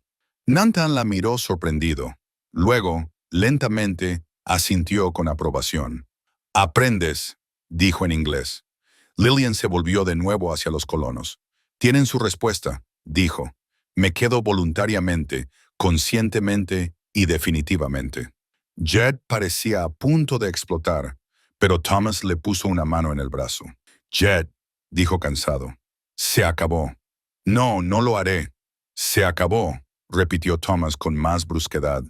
Nantan la miró sorprendido. Luego, lentamente, asintió con aprobación. Aprendes, dijo en inglés. Lillian se volvió de nuevo hacia los colonos. Tienen su respuesta, dijo. Me quedo voluntariamente, conscientemente y definitivamente. Jed parecía a punto de explotar, pero Thomas le puso una mano en el brazo. Jed, dijo cansado. Se acabó. No, no lo haré. Se acabó, repitió Thomas con más brusquedad.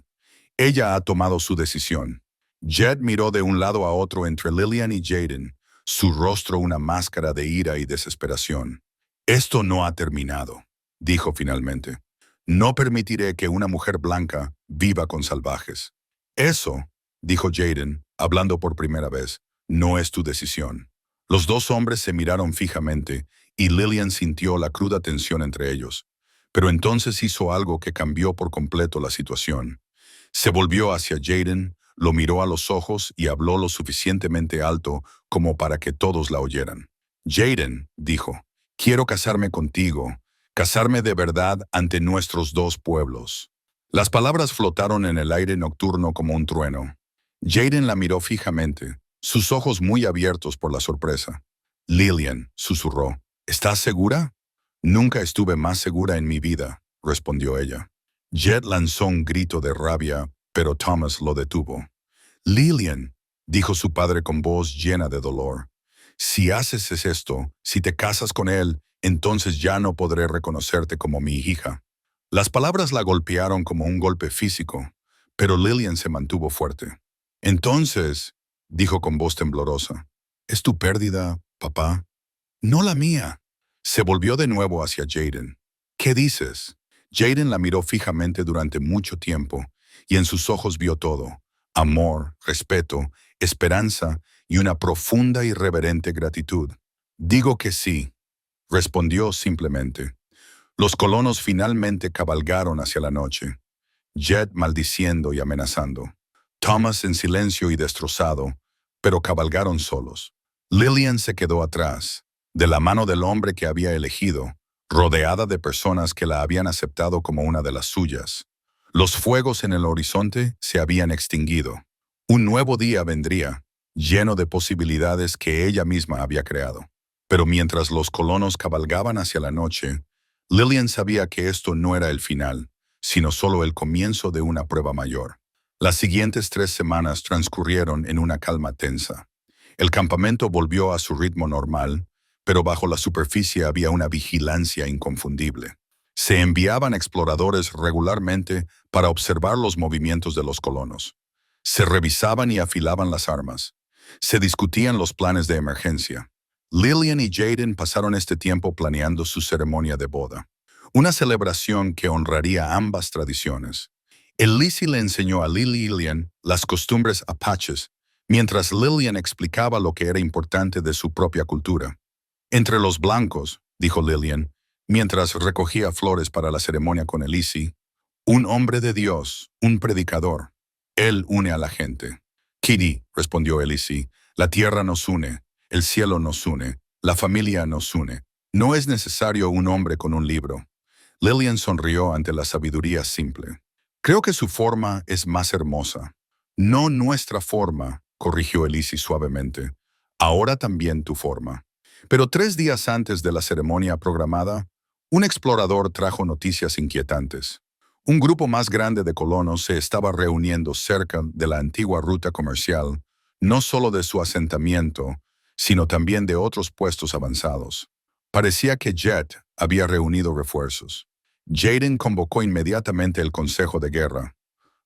Ella ha tomado su decisión. Jed miró de un lado a otro entre Lillian y Jaden, su rostro una máscara de ira y desesperación. Esto no ha terminado, dijo finalmente. No permitiré que una mujer blanca viva con salvajes. Eso, dijo Jaden, hablando por primera vez, no es tu decisión. Los dos hombres se miraron fijamente y Lillian sintió la cruda tensión entre ellos. Pero entonces hizo algo que cambió por completo la situación. Se volvió hacia Jaden, lo miró a los ojos y habló lo suficientemente alto como para que todos la oyeran. Jaden, dijo, quiero casarme contigo, casarme de verdad ante nuestros dos pueblos. Las palabras flotaron en el aire nocturno como un trueno. Jaden la miró fijamente, sus ojos muy abiertos por la sorpresa. Lillian, susurró, ¿estás segura? Nunca estuve más segura en mi vida, respondió ella. Jed lanzó un grito de rabia, pero Thomas lo detuvo. Lillian, dijo su padre con voz llena de dolor, si haces esto, si te casas con él, entonces ya no podré reconocerte como mi hija. Las palabras la golpearon como un golpe físico, pero Lillian se mantuvo fuerte. Entonces, dijo con voz temblorosa, ¿es tu pérdida, papá? No la mía. Se volvió de nuevo hacia Jaden. ¿Qué dices? Jaden la miró fijamente durante mucho tiempo, y en sus ojos vio todo: amor, respeto, esperanza y una profunda y reverente gratitud. Digo que sí, respondió simplemente. Los colonos finalmente cabalgaron hacia la noche, Jed maldiciendo y amenazando, Thomas en silencio y destrozado, pero cabalgaron solos. Lillian se quedó atrás, de la mano del hombre que había elegido, rodeada de personas que la habían aceptado como una de las suyas. Los fuegos en el horizonte se habían extinguido. Un nuevo día vendría, lleno de posibilidades que ella misma había creado. Pero mientras los colonos cabalgaban hacia la noche, Lillian sabía que esto no era el final, sino solo el comienzo de una prueba mayor. Las siguientes 3 semanas transcurrieron en una calma tensa. El campamento volvió a su ritmo normal, pero bajo la superficie había una vigilancia inconfundible. Se enviaban exploradores regularmente para observar los movimientos de los colonos. Se revisaban y afilaban las armas. Se discutían los planes de emergencia. Lillian y Jaden pasaron este tiempo planeando su ceremonia de boda, una celebración que honraría ambas tradiciones. Elise le enseñó a Lillian las costumbres apaches, mientras Lillian explicaba lo que era importante de su propia cultura. Entre los blancos, dijo Lillian, mientras recogía flores para la ceremonia con Elise, un hombre de Dios, un predicador. Él une a la gente. Kitty, respondió Elise, la tierra nos une, el cielo nos une, La familia nos une. No es necesario un hombre con un libro. Lillian sonrió ante la sabiduría simple. Creo que su forma es más hermosa. No nuestra forma, corrigió Elise suavemente. Ahora también tu forma. Pero 3 días antes de la ceremonia programada, un explorador trajo noticias inquietantes. Un grupo más grande de colonos se estaba reuniendo cerca de la antigua ruta comercial, no solo de su asentamiento, sino también de otros puestos avanzados. Parecía que Jet había reunido refuerzos. Jaden convocó inmediatamente el consejo de guerra.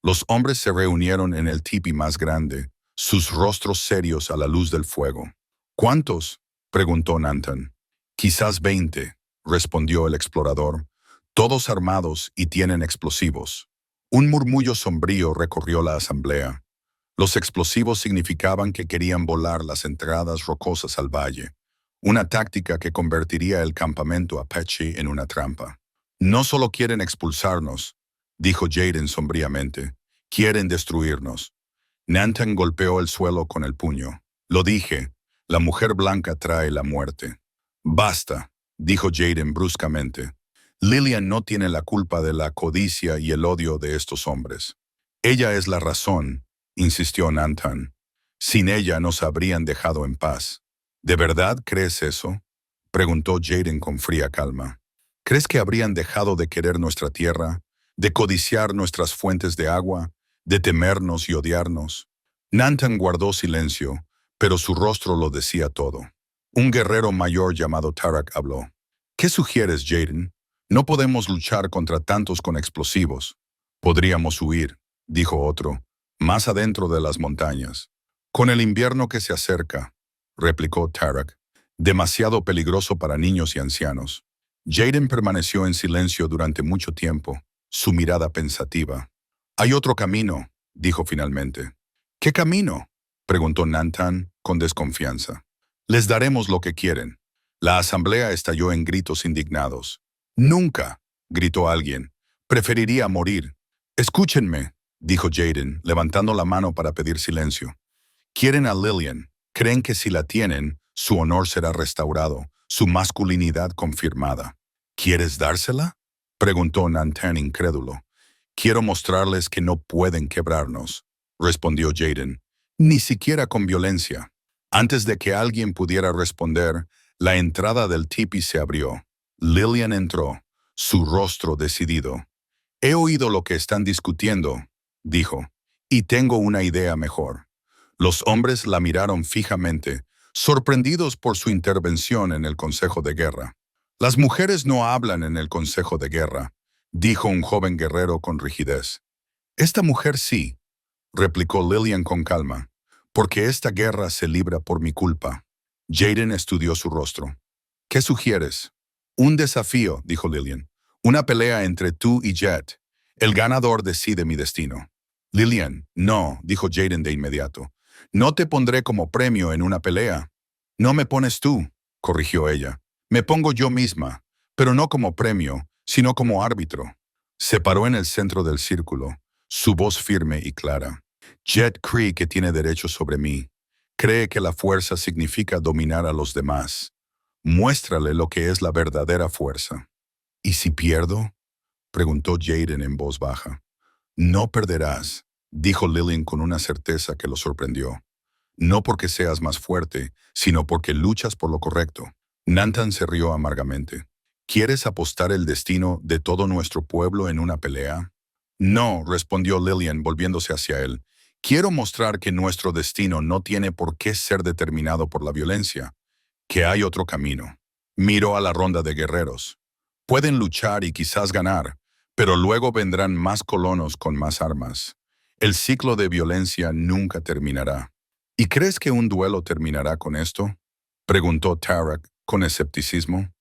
Los hombres se reunieron en el tipi más grande, sus rostros serios a la luz del fuego. ¿Cuántos?, preguntó Nathan. Quizás 20, respondió el explorador. Todos armados y tienen explosivos. Un murmullo sombrío recorrió la asamblea. Los explosivos significaban que querían volar las entradas rocosas al valle, una táctica que convertiría el campamento Apache en una trampa. No solo quieren expulsarnos, dijo Jaden sombríamente, quieren destruirnos. Nathan golpeó el suelo con el puño. Lo dije, la mujer blanca trae la muerte. Basta, dijo Jaden bruscamente. Lillian no tiene la culpa de la codicia y el odio de estos hombres. Ella es la razón, insistió Nathan. Sin ella nos habrían dejado en paz. ¿De verdad crees eso?, preguntó Jaden con fría calma. ¿Crees que habrían dejado de querer nuestra tierra, de codiciar nuestras fuentes de agua, de temernos y odiarnos? Nathan guardó silencio, pero su rostro lo decía todo. Un guerrero mayor llamado Tarak habló. ¿Qué sugieres, Jaden? No podemos luchar contra tantos con explosivos. Podríamos huir, dijo otro, más adentro de las montañas. Con el invierno que se acerca, replicó Tarak, demasiado peligroso para niños y ancianos. Jaden permaneció en silencio durante mucho tiempo, su mirada pensativa. Hay otro camino, dijo finalmente. ¿Qué camino?, preguntó Nathan con desconfianza. Les daremos lo que quieren. La asamblea estalló en gritos indignados. Nunca, gritó alguien. Preferiría morir. Escúchenme, dijo Jaden, levantando la mano para pedir silencio. Quieren a Lillian. Creen que si la tienen, su honor será restaurado, su masculinidad confirmada. ¿Quieres dársela?, preguntó Nathan incrédulo. Quiero mostrarles que no pueden quebrarnos, respondió Jaden. Ni siquiera con violencia. Antes de que alguien pudiera responder, la entrada del tipi se abrió. Lillian entró, su rostro decidido. He oído lo que están discutiendo, dijo, y tengo una idea mejor. Los hombres la miraron fijamente, sorprendidos por su intervención en el Consejo de Guerra. Las mujeres no hablan en el Consejo de Guerra, dijo un joven guerrero con rigidez. Esta mujer sí, replicó Lillian con calma, porque esta guerra se libra por mi culpa. Jaden estudió su rostro. ¿Qué sugieres? Un desafío, dijo Lillian. Una pelea entre tú y Jet. El ganador decide mi destino. Lillian, no, dijo Jaden de inmediato. No te pondré como premio en una pelea. No me pones tú, corrigió ella. Me pongo yo misma, pero no como premio, sino como árbitro. Se paró en el centro del círculo, su voz firme y clara. Jet cree que tiene derecho sobre mí. Cree que la fuerza significa dominar a los demás. Muéstrale lo que es la verdadera fuerza. ¿Y si pierdo?, preguntó Jaden en voz baja. No perderás, dijo Lillian con una certeza que lo sorprendió. No porque seas más fuerte, sino porque luchas por lo correcto. Nathan se rió amargamente. ¿Quieres apostar el destino de todo nuestro pueblo en una pelea? No, respondió Lillian volviéndose hacia él. Quiero mostrar que nuestro destino no tiene por qué ser determinado por la violencia, que hay otro camino. Miró a la ronda de guerreros. Pueden luchar y quizás ganar, pero luego vendrán más colonos con más armas. El ciclo de violencia nunca terminará. ¿Y crees que un duelo terminará con esto?, preguntó Tarak con escepticismo.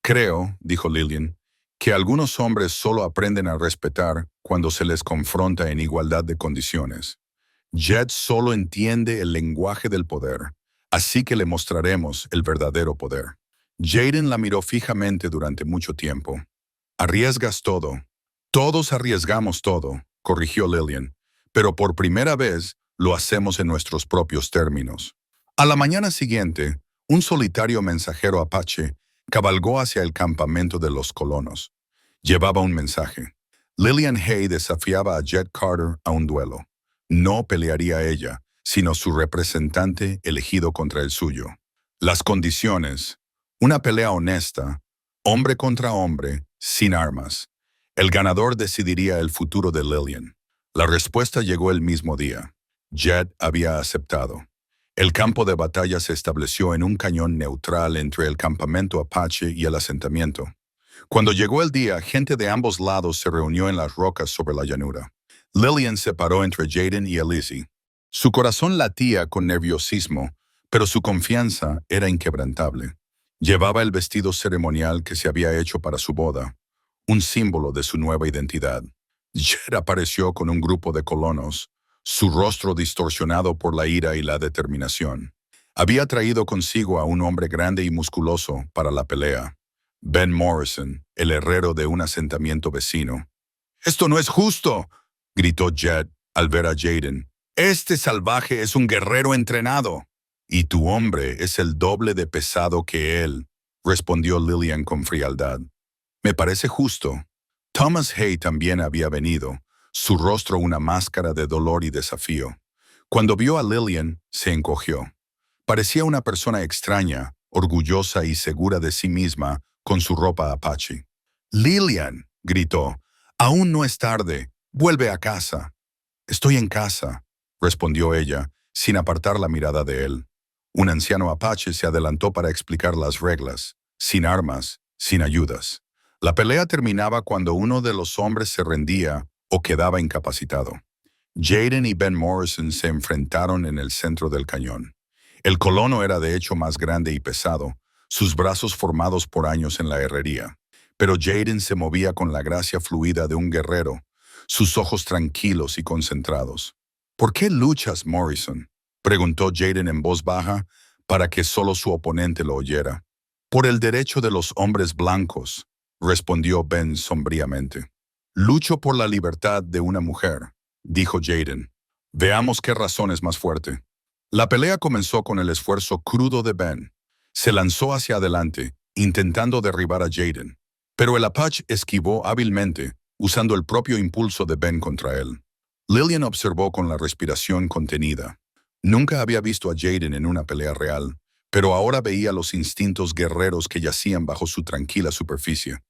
Creo, dijo Lillian, que algunos hombres solo aprenden a respetar cuando se les confronta en igualdad de condiciones. Jet solo entiende el lenguaje del poder, así que le mostraremos el verdadero poder. Jaden la miró fijamente durante mucho tiempo. Arriesgas todo. Todos arriesgamos todo, corrigió Lillian, pero por primera vez lo hacemos en nuestros propios términos. A la mañana siguiente, un solitario mensajero apache cabalgó hacia el campamento de los colonos. Llevaba un mensaje. Lillian Hay desafiaba a Jet Carter a un duelo. No pelearía ella, sino su representante elegido contra el suyo. Las condiciones: una pelea honesta, hombre contra hombre, sin armas. El ganador decidiría el futuro de Lillian. La respuesta llegó el mismo día. Jet había aceptado. El campo de batalla se estableció en un cañón neutral entre el campamento apache y el asentamiento. Cuando llegó el día, gente de ambos lados se reunió en las rocas sobre la llanura. Lillian se paró entre Jaden y Elise. Su corazón latía con nerviosismo, pero su confianza era inquebrantable. Llevaba el vestido ceremonial que se había hecho para su boda, un símbolo de su nueva identidad. Jet apareció con un grupo de colonos, su rostro distorsionado por la ira y la determinación. Había traído consigo a un hombre grande y musculoso para la pelea. Ben Morrison, el herrero de un asentamiento vecino. «¡Esto no es justo!», gritó Jet al ver a Jaden. «Este salvaje es un guerrero entrenado». «Y tu hombre es el doble de pesado que él», respondió Lillian con frialdad. «Me parece justo». Thomas Hay también había venido, su rostro una máscara de dolor y desafío. Cuando vio a Lillian, se encogió. Parecía una persona extraña, orgullosa y segura de sí misma, con su ropa apache. «Lillian», gritó, «aún no es tarde. Vuelve a casa». «Estoy en casa», respondió ella, sin apartar la mirada de él. Un anciano apache se adelantó para explicar las reglas, sin armas, sin ayudas. La pelea terminaba cuando uno de los hombres se rendía o quedaba incapacitado. Jaden y Ben Morrison se enfrentaron en el centro del cañón. El colono era de hecho más grande y pesado, sus brazos formados por años en la herrería. Pero Jaden se movía con la gracia fluida de un guerrero, sus ojos tranquilos y concentrados. «¿Por qué luchas, Morrison?», preguntó Jaden en voz baja para que solo su oponente lo oyera. «Por el derecho de los hombres blancos», respondió Ben sombríamente. «Lucho por la libertad de una mujer», dijo Jaden. «Veamos qué razón es más fuerte». La pelea comenzó con el esfuerzo crudo de Ben. Se lanzó hacia adelante, intentando derribar a Jaden, pero el apache esquivó hábilmente, usando el propio impulso de Ben contra él. Lillian observó con la respiración contenida. Nunca había visto a Jaden en una pelea real, pero ahora veía los instintos guerreros que yacían bajo su tranquila superficie.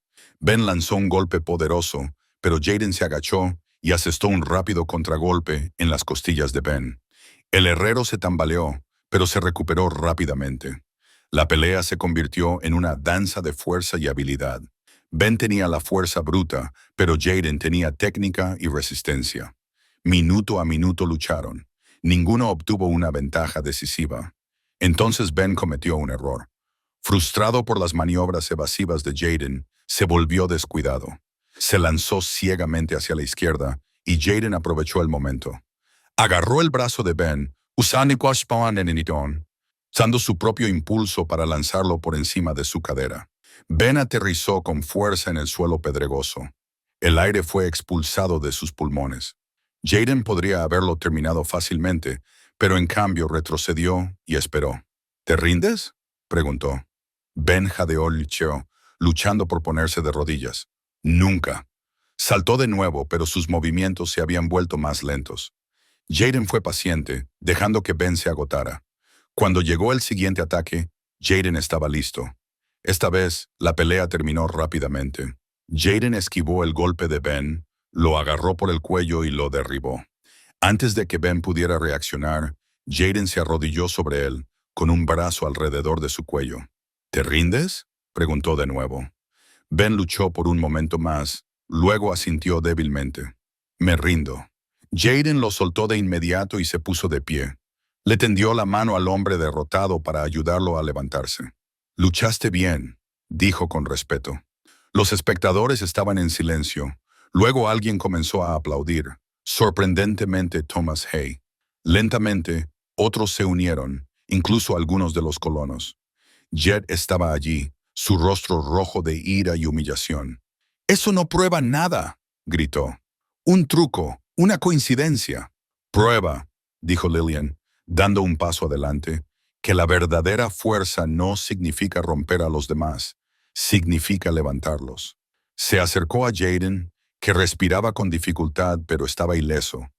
Ben lanzó un golpe poderoso, pero Jaden se agachó y asestó un rápido contragolpe en las costillas de Ben. El herrero se tambaleó, pero se recuperó rápidamente. La pelea se convirtió en una danza de fuerza y habilidad. Ben tenía la fuerza bruta, pero Jaden tenía técnica y resistencia. Minuto a minuto lucharon. Ninguno obtuvo una ventaja decisiva. Entonces Ben cometió un error. Frustrado por las maniobras evasivas de Jaden, se volvió descuidado. Se lanzó ciegamente hacia la izquierda y Jaden aprovechó el momento. Agarró el brazo de Ben, usando su propio impulso para lanzarlo por encima de su cadera. Ben aterrizó con fuerza en el suelo pedregoso. El aire fue expulsado de sus pulmones. Jaden podría haberlo terminado fácilmente, pero en cambio retrocedió y esperó. «¿Te rindes?», preguntó. Ben jadeó licheo, luchando por ponerse de rodillas. «Nunca». Saltó de nuevo, pero sus movimientos se habían vuelto más lentos. Jaden fue paciente, dejando que Ben se agotara. Cuando llegó el siguiente ataque, Jaden estaba listo. Esta vez, la pelea terminó rápidamente. Jaden esquivó el golpe de Ben, lo agarró por el cuello y lo derribó. Antes de que Ben pudiera reaccionar, Jaden se arrodilló sobre él, con un brazo alrededor de su cuello. «¿Te rindes?», preguntó de nuevo. Ben luchó por un momento más, luego asintió débilmente. «Me rindo». Jaden lo soltó de inmediato y se puso de pie. Le tendió la mano al hombre derrotado para ayudarlo a levantarse. «Luchaste bien», dijo con respeto. Los espectadores estaban en silencio. Luego alguien comenzó a aplaudir, sorprendentemente Thomas Hay. Lentamente, otros se unieron, incluso algunos de los colonos. Jet estaba allí, su rostro rojo de ira y humillación. «¡Eso no prueba nada!», gritó. «Un truco, una coincidencia». «Prueba», dijo Lillian, dando un paso adelante, que la verdadera fuerza no significa romper a los demás, significa levantarlos. Se acercó a Jaden, que respiraba con dificultad pero estaba ileso.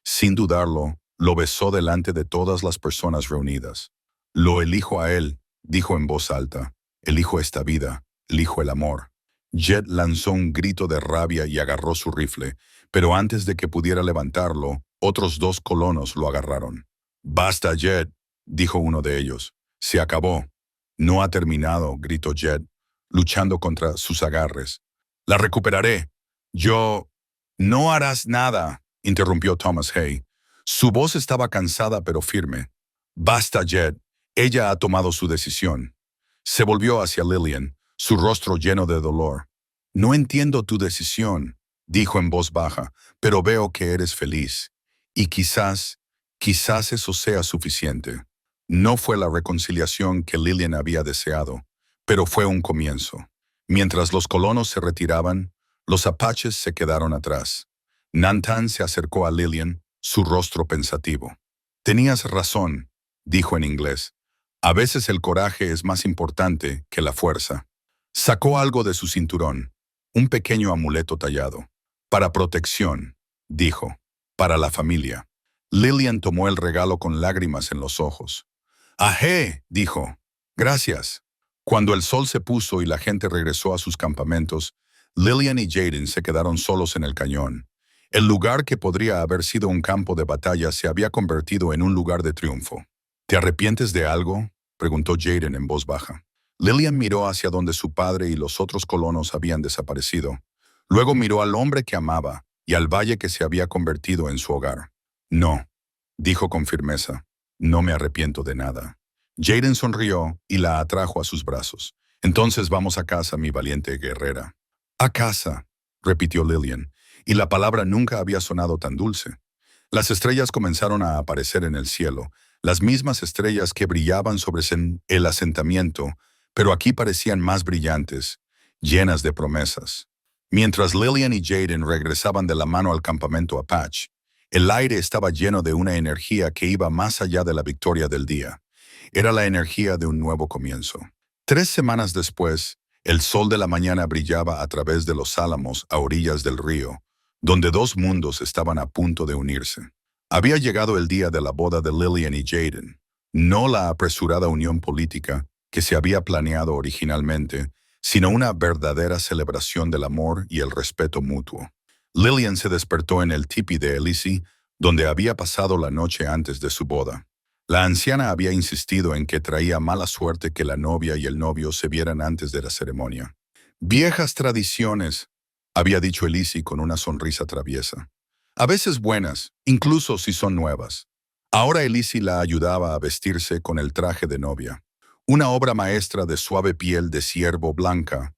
Sin dudarlo, lo besó delante de todas las personas reunidas. Lo elijo a él, dijo en voz alta. Elijo esta vida, elijo el amor. Jed lanzó un grito de rabia y agarró su rifle, pero antes de que pudiera levantarlo, otros 2 colonos lo agarraron. «Basta, Jed», dijo uno de ellos. «Se acabó». «No ha terminado», gritó Jed, luchando contra sus agarres. «La recuperaré». «Yo...» «No harás nada», interrumpió Thomas Hay. Su voz estaba cansada pero firme. «Basta, Jed. Ella ha tomado su decisión». Se volvió hacia Lillian, su rostro lleno de dolor. «No entiendo tu decisión», dijo en voz baja, «pero veo que eres feliz. Y quizás eso sea suficiente». No fue la reconciliación que Lillian había deseado, pero fue un comienzo. Mientras los colonos se retiraban, los apaches se quedaron atrás. Nantan se acercó a Lillian, su rostro pensativo. «Tenías razón», dijo en inglés. «A veces el coraje es más importante que la fuerza». Sacó algo de su cinturón, un pequeño amuleto tallado. «Para protección», dijo, «para la familia». Lillian tomó el regalo con lágrimas en los ojos. «Ajé», dijo. «Gracias». Cuando el sol se puso y la gente regresó a sus campamentos, Lillian y Jaden se quedaron solos en el cañón. El lugar que podría haber sido un campo de batalla se había convertido en un lugar de triunfo. «¿Te arrepientes de algo?», preguntó Jaden en voz baja. Lillian miró hacia donde su padre y los otros colonos habían desaparecido. Luego miró al hombre que amaba y al valle que se había convertido en su hogar. «No», dijo con firmeza, «no me arrepiento de nada». Jaden sonrió y la atrajo a sus brazos. «Entonces vamos a casa, mi valiente guerrera». «A casa», repitió Lillian, y la palabra nunca había sonado tan dulce. Las estrellas comenzaron a aparecer en el cielo, las mismas estrellas que brillaban sobre el asentamiento, pero aquí parecían más brillantes, llenas de promesas. Mientras Lillian y Jaden regresaban de la mano al campamento Apache, el aire estaba lleno de una energía que iba más allá de la victoria del día. Era la energía de un nuevo comienzo. 3 semanas después, el sol de la mañana brillaba a través de los álamos a orillas del río, donde 2 mundos estaban a punto de unirse. Había llegado el día de la boda de Lillian y Jaden, no la apresurada unión política que se había planeado originalmente, sino una verdadera celebración del amor y el respeto mutuo. Lillian se despertó en el tipi de Elise, donde había pasado la noche antes de su boda. La anciana había insistido en que traía mala suerte que la novia y el novio se vieran antes de la ceremonia. «Viejas tradiciones», había dicho Elise con una sonrisa traviesa. «A veces buenas, incluso si son nuevas». Ahora Elise la ayudaba a vestirse con el traje de novia. Una obra maestra de suave piel de ciervo blanca,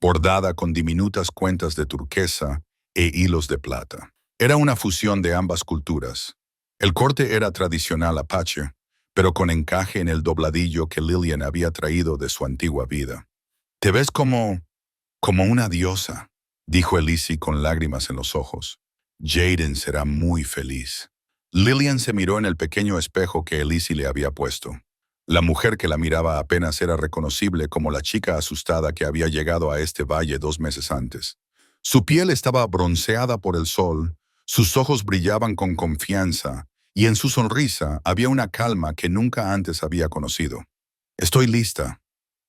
bordada con diminutas cuentas de turquesa e hilos de plata. Era una fusión de ambas culturas. El corte era tradicional apache, pero con encaje en el dobladillo que Lillian había traído de su antigua vida. «Te ves como una diosa», dijo Elise con lágrimas en los ojos. «Jaden será muy feliz». Lillian se miró en el pequeño espejo que Elise le había puesto. La mujer que la miraba apenas era reconocible como la chica asustada que había llegado a este valle 2 meses antes. Su piel estaba bronceada por el sol, sus ojos brillaban con confianza, y en su sonrisa había una calma que nunca antes había conocido. «Estoy lista»,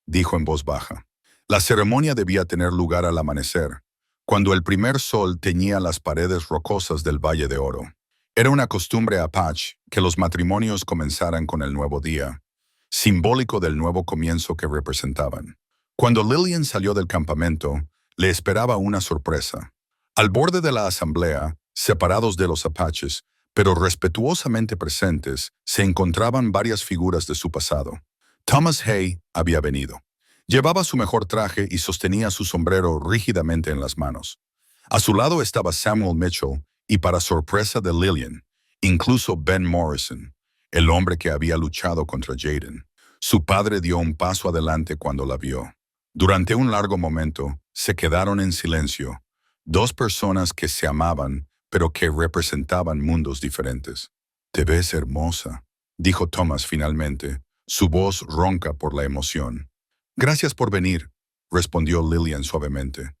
dijo en voz baja. La ceremonia debía tener lugar al amanecer, cuando el primer sol teñía las paredes rocosas del Valle de Oro. Era una costumbre apache que los matrimonios comenzaran con el nuevo día, simbólico del nuevo comienzo que representaban. Cuando Lillian salió del campamento, le esperaba una sorpresa. Al borde de la asamblea, separados de los apaches, pero respetuosamente presentes, se encontraban varias figuras de su pasado. Thomas Hay había venido. Llevaba su mejor traje y sostenía su sombrero rígidamente en las manos. A su lado estaba Samuel Mitchell y, para sorpresa de Lillian, incluso Ben Morrison, el hombre que había luchado contra Jaden. Su padre dio un paso adelante cuando la vio. Durante un largo momento, se quedaron en silencio, 2 personas que se amaban, pero que representaban mundos diferentes. «Te ves hermosa», dijo Thomas finalmente, su voz ronca por la emoción. Gracias por venir, respondió Lillian suavemente.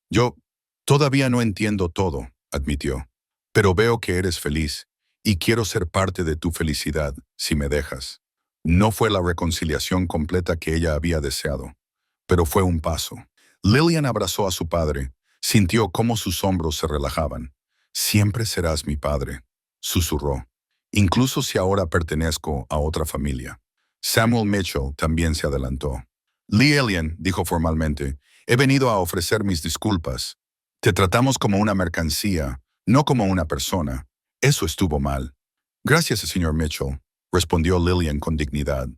Yo todavía no entiendo todo, admitió, pero veo que eres feliz y quiero ser parte de tu felicidad, si me dejas. No fue la reconciliación completa que ella había deseado, pero fue un paso. Lillian abrazó a su padre, sintió cómo sus hombros se relajaban. Siempre serás mi padre, susurró, incluso si ahora pertenezco a otra familia. Samuel Mitchell también se adelantó. Lillian, dijo formalmente, he venido a ofrecer mis disculpas. Te tratamos como una mercancía, no como una persona. Eso estuvo mal. Gracias, señor Mitchell, respondió Lillian con dignidad.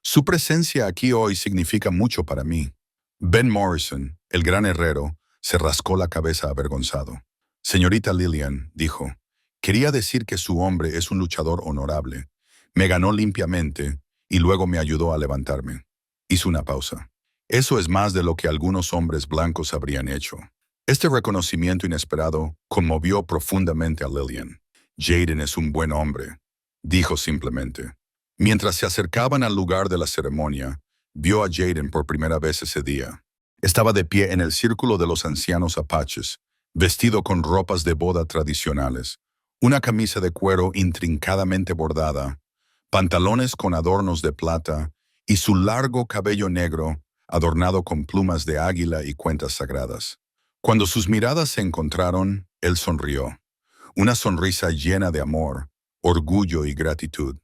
Su presencia aquí hoy significa mucho para mí. Ben Morrison, el gran herrero, se rascó la cabeza avergonzado. Señorita Lillian, dijo, quería decir que su hombre es un luchador honorable. Me ganó limpiamente y luego me ayudó a levantarme. Hizo una pausa. Eso es más de lo que algunos hombres blancos habrían hecho. Este reconocimiento inesperado conmovió profundamente a Lillian. Jaden es un buen hombre, dijo simplemente. Mientras se acercaban al lugar de la ceremonia, vio a Jaden por primera vez ese día. Estaba de pie en el círculo de los ancianos apaches, vestido con ropas de boda tradicionales, una camisa de cuero intrincadamente bordada, pantalones con adornos de plata y su largo cabello negro adornado con plumas de águila y cuentas sagradas. Cuando sus miradas se encontraron, él sonrió, una sonrisa llena de amor, orgullo y gratitud.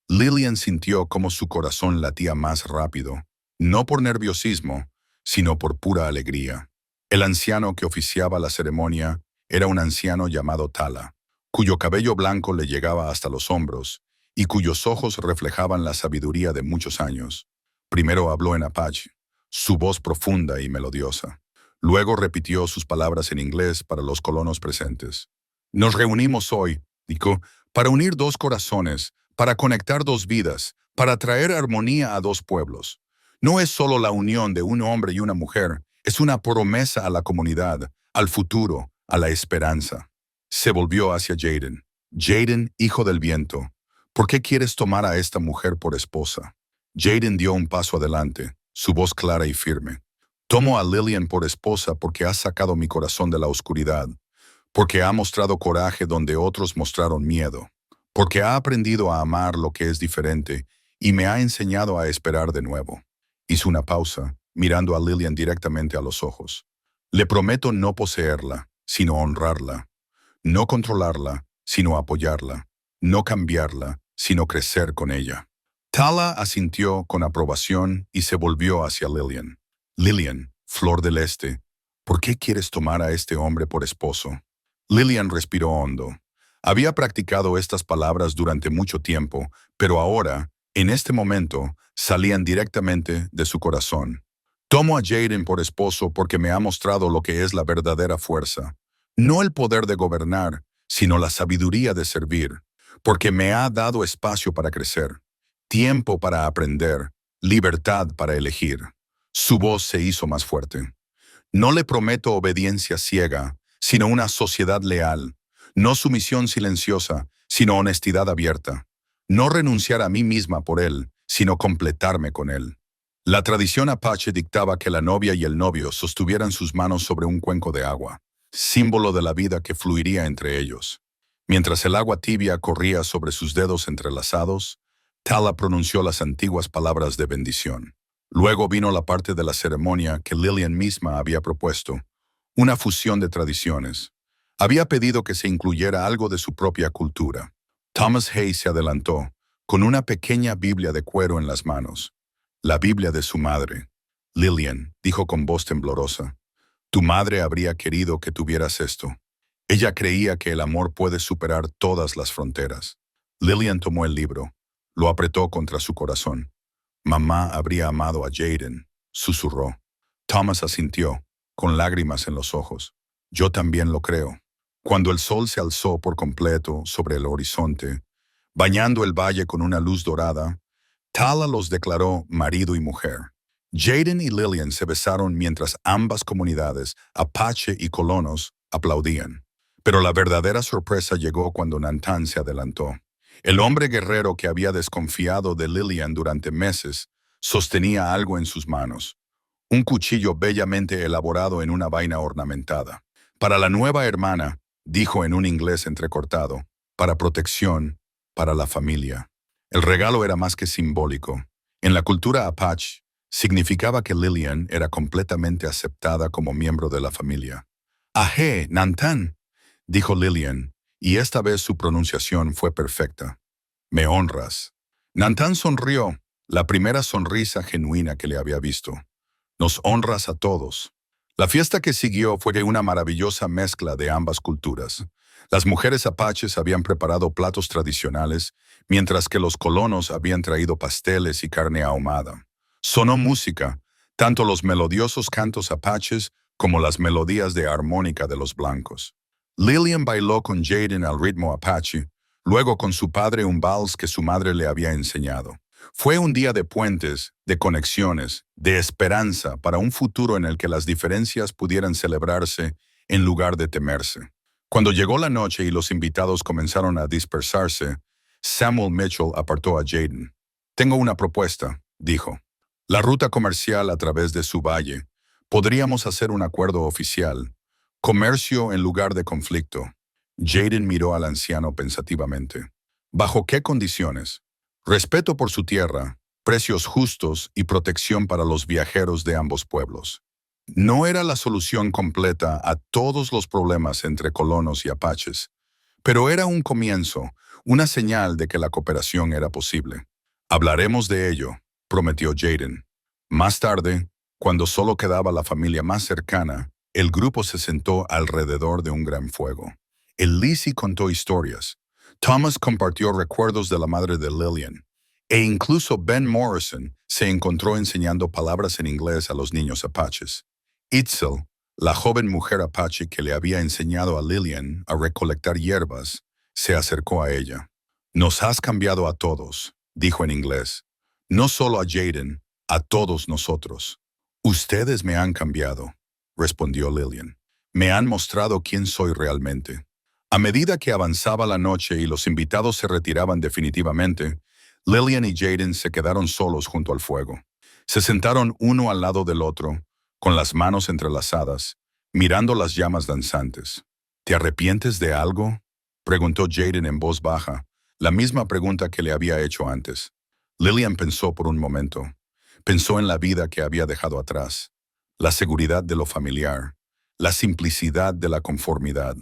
Lillian sintió cómo su corazón latía más rápido, no por nerviosismo, sino por pura alegría. El anciano que oficiaba la ceremonia era un anciano llamado Tala, cuyo cabello blanco le llegaba hasta los hombros y cuyos ojos reflejaban la sabiduría de muchos años. Primero habló en apache, su voz profunda y melodiosa. Luego repitió sus palabras en inglés para los colonos presentes. Nos reunimos hoy, dijo, para unir dos corazones, para conectar dos vidas, para traer armonía a dos pueblos. No es solo la unión de un hombre y una mujer, es una promesa a la comunidad, al futuro, a la esperanza. Se volvió hacia Jaden. Jaden, hijo del viento, ¿por qué quieres tomar a esta mujer por esposa? Jaden dio un paso adelante, su voz clara y firme. Tomo a Lillian por esposa porque ha sacado mi corazón de la oscuridad, porque ha mostrado coraje donde otros mostraron miedo, porque ha aprendido a amar lo que es diferente y me ha enseñado a esperar de nuevo. Hizo una pausa, mirando a Lillian directamente a los ojos. Le prometo no poseerla, sino honrarla. No controlarla, sino apoyarla. No cambiarla, sino crecer con ella. Tala asintió con aprobación y se volvió hacia Lillian. Lillian, flor del este, ¿por qué quieres tomar a este hombre por esposo? Lillian respiró hondo. Había practicado estas palabras durante mucho tiempo, pero ahora, en este momento, salían directamente de su corazón. Tomo a Jaden por esposo porque me ha mostrado lo que es la verdadera fuerza. No el poder de gobernar, sino la sabiduría de servir. Porque me ha dado espacio para crecer, tiempo para aprender, libertad para elegir. Su voz se hizo más fuerte. No le prometo obediencia ciega, sino una sociedad leal. No sumisión silenciosa, sino honestidad abierta. No renunciar a mí misma por él, sino completarme con él. La tradición apache dictaba que la novia y el novio sostuvieran sus manos sobre un cuenco de agua, símbolo de la vida que fluiría entre ellos. Mientras el agua tibia corría sobre sus dedos entrelazados, Tala pronunció las antiguas palabras de bendición. Luego vino la parte de la ceremonia que Lillian misma había propuesto, una fusión de tradiciones. Había pedido que se incluyera algo de su propia cultura. Thomas Hayes se adelantó, con una pequeña Biblia de cuero en las manos. La Biblia de su madre. Lillian, dijo con voz temblorosa, tu madre habría querido que tuvieras esto. Ella creía que el amor puede superar todas las fronteras. Lillian tomó el libro, lo apretó contra su corazón. Mamá habría amado a Jaden, susurró. Thomas asintió, con lágrimas en los ojos. Yo también lo creo. Cuando el sol se alzó por completo sobre el horizonte, bañando el valle con una luz dorada, Tala los declaró marido y mujer. Jaden y Lillian se besaron mientras ambas comunidades, apache y colonos, aplaudían. Pero la verdadera sorpresa llegó cuando Nantan se adelantó. El hombre guerrero que había desconfiado de Lillian durante meses sostenía algo en sus manos, un cuchillo bellamente elaborado en una vaina ornamentada. Para la nueva hermana, dijo en un inglés entrecortado, para protección, para la familia. El regalo era más que simbólico. En la cultura Apache, significaba que Lillian era completamente aceptada como miembro de la familia. Ajé, Nantan, dijo Lillian, y esta vez su pronunciación fue perfecta. Me honras. Nantan sonrió, la primera sonrisa genuina que le había visto. Nos honras a todos. La fiesta que siguió fue una maravillosa mezcla de ambas culturas. Las mujeres apaches habían preparado platos tradicionales, mientras que los colonos habían traído pasteles y carne ahumada. Sonó música, tanto los melodiosos cantos apaches como las melodías de armónica de los blancos. Lillian bailó con Jaden al ritmo apache, luego con su padre un vals que su madre le había enseñado. Fue un día de puentes, de conexiones, de esperanza para un futuro en el que las diferencias pudieran celebrarse en lugar de temerse. Cuando llegó la noche y los invitados comenzaron a dispersarse, Samuel Mitchell apartó a Jaden. Tengo una propuesta, dijo. La ruta comercial a través de su valle. Podríamos hacer un acuerdo oficial. Comercio en lugar de conflicto. Jaden miró al anciano pensativamente. ¿Bajo qué condiciones? Respeto por su tierra, precios justos y protección para los viajeros de ambos pueblos. No era la solución completa a todos los problemas entre colonos y apaches, pero era un comienzo, una señal de que la cooperación era posible. Hablaremos de ello, prometió Jaden. Más tarde, cuando solo quedaba la familia más cercana, el grupo se sentó alrededor de un gran fuego. Lizzie contó historias. Thomas compartió recuerdos de la madre de Lillian, e incluso Ben Morrison se encontró enseñando palabras en inglés a los niños apaches. Itzel, la joven mujer apache que le había enseñado a Lillian a recolectar hierbas, se acercó a ella. Nos has cambiado a todos, dijo en inglés. No solo a Jaden, a todos nosotros. Ustedes me han cambiado, respondió Lillian. Me han mostrado quién soy realmente. A medida que avanzaba la noche y los invitados se retiraban definitivamente, Lillian y Jaden se quedaron solos junto al fuego. Se sentaron uno al lado del otro, con las manos entrelazadas, mirando las llamas danzantes. ¿Te arrepientes de algo?, preguntó Jaden en voz baja, la misma pregunta que le había hecho antes. Lillian pensó por un momento. Pensó en la vida que había dejado atrás, la seguridad de lo familiar, la simplicidad de la conformidad.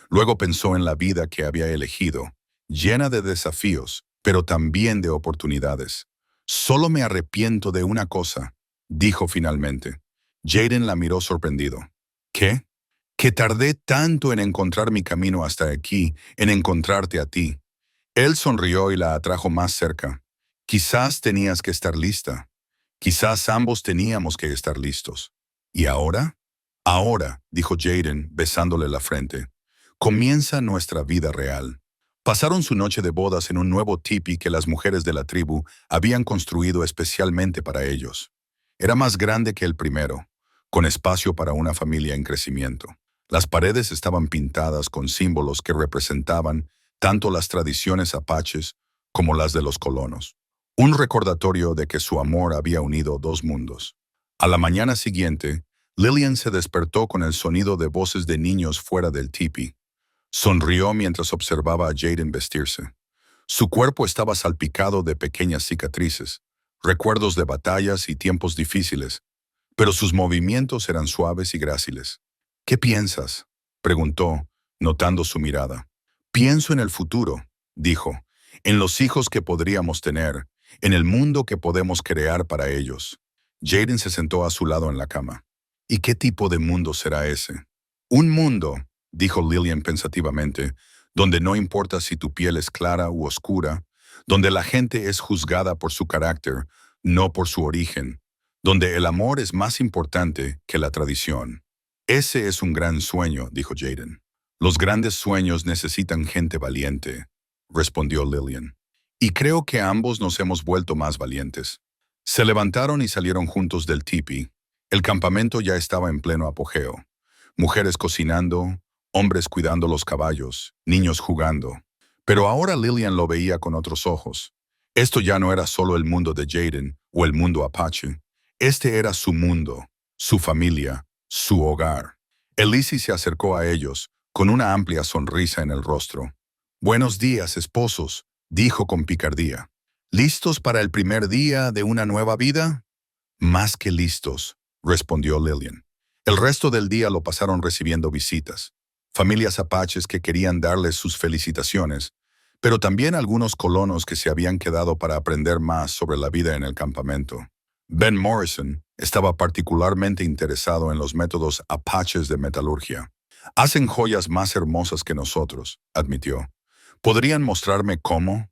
Luego pensó en la vida que había elegido, llena de desafíos, pero también de oportunidades. Solo me arrepiento de una cosa, dijo finalmente. Jaden la miró sorprendido. ¿Qué? Que tardé tanto en encontrar mi camino hasta aquí, en encontrarte a ti. Él sonrió y la atrajo más cerca. Quizás tenías que estar lista. Quizás ambos teníamos que estar listos. ¿Y ahora? Ahora, dijo Jaden, besándole la frente. Comienza nuestra vida real. Pasaron su noche de bodas en un nuevo tipi que las mujeres de la tribu habían construido especialmente para ellos. Era más grande que el primero, con espacio para una familia en crecimiento. Las paredes estaban pintadas con símbolos que representaban tanto las tradiciones apaches como las de los colonos. Un recordatorio de que su amor había unido dos mundos. A la mañana siguiente, Lillian se despertó con el sonido de voces de niños fuera del tipi. Sonrió mientras observaba a Jaden vestirse. Su cuerpo estaba salpicado de pequeñas cicatrices, recuerdos de batallas y tiempos difíciles, pero sus movimientos eran suaves y gráciles. ¿Qué piensas?, preguntó, notando su mirada. Pienso en el futuro, dijo, en los hijos que podríamos tener, en el mundo que podemos crear para ellos. Jaden se sentó a su lado en la cama. ¿Y qué tipo de mundo será ese? Un mundo, dijo Lillian pensativamente, donde no importa si tu piel es clara u oscura, donde la gente es juzgada por su carácter, no por su origen, donde el amor es más importante que la tradición. Ese es un gran sueño, dijo Jaden. Los grandes sueños necesitan gente valiente, respondió Lillian. Y creo que ambos nos hemos vuelto más valientes. Se levantaron y salieron juntos del tipi. El campamento ya estaba en pleno apogeo. Mujeres cocinando, hombres cuidando los caballos, niños jugando. Pero ahora Lillian lo veía con otros ojos. Esto ya no era solo el mundo de Jaden o el mundo Apache. Este era su mundo, su familia, su hogar. Elise se acercó a ellos, con una amplia sonrisa en el rostro. «Buenos días, esposos», dijo con picardía. «¿Listos para el primer día de una nueva vida?» «Más que listos», respondió Lillian. El resto del día lo pasaron recibiendo visitas. Familias apaches que querían darles sus felicitaciones, pero también algunos colonos que se habían quedado para aprender más sobre la vida en el campamento. Ben Morrison estaba particularmente interesado en los métodos apaches de metalurgia. «Hacen joyas más hermosas que nosotros», admitió. «¿Podrían mostrarme cómo?»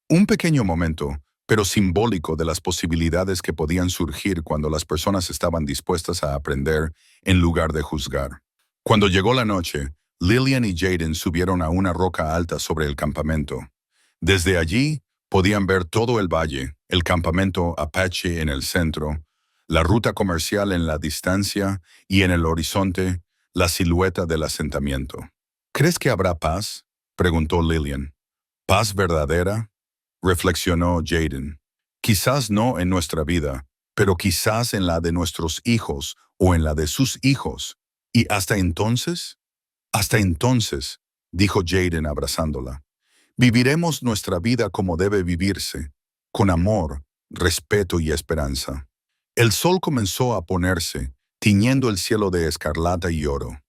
Un pequeño momento, pero simbólico de las posibilidades que podían surgir cuando las personas estaban dispuestas a aprender en lugar de juzgar. Cuando llegó la noche, Lillian y Jaden subieron a una roca alta sobre el campamento. Desde allí, podían ver todo el valle, el campamento Apache en el centro, la ruta comercial en la distancia y en el horizonte, la silueta del asentamiento. «¿Crees que habrá paz?», preguntó Lillian. «¿Paz verdadera?», reflexionó Jaden. «Quizás no en nuestra vida, pero quizás en la de nuestros hijos o en la de sus hijos. ¿Y hasta entonces?» «Hasta entonces», dijo Jaden abrazándola, «viviremos nuestra vida como debe vivirse, con amor, respeto y esperanza». El sol comenzó a ponerse, tiñendo el cielo de escarlata y oro.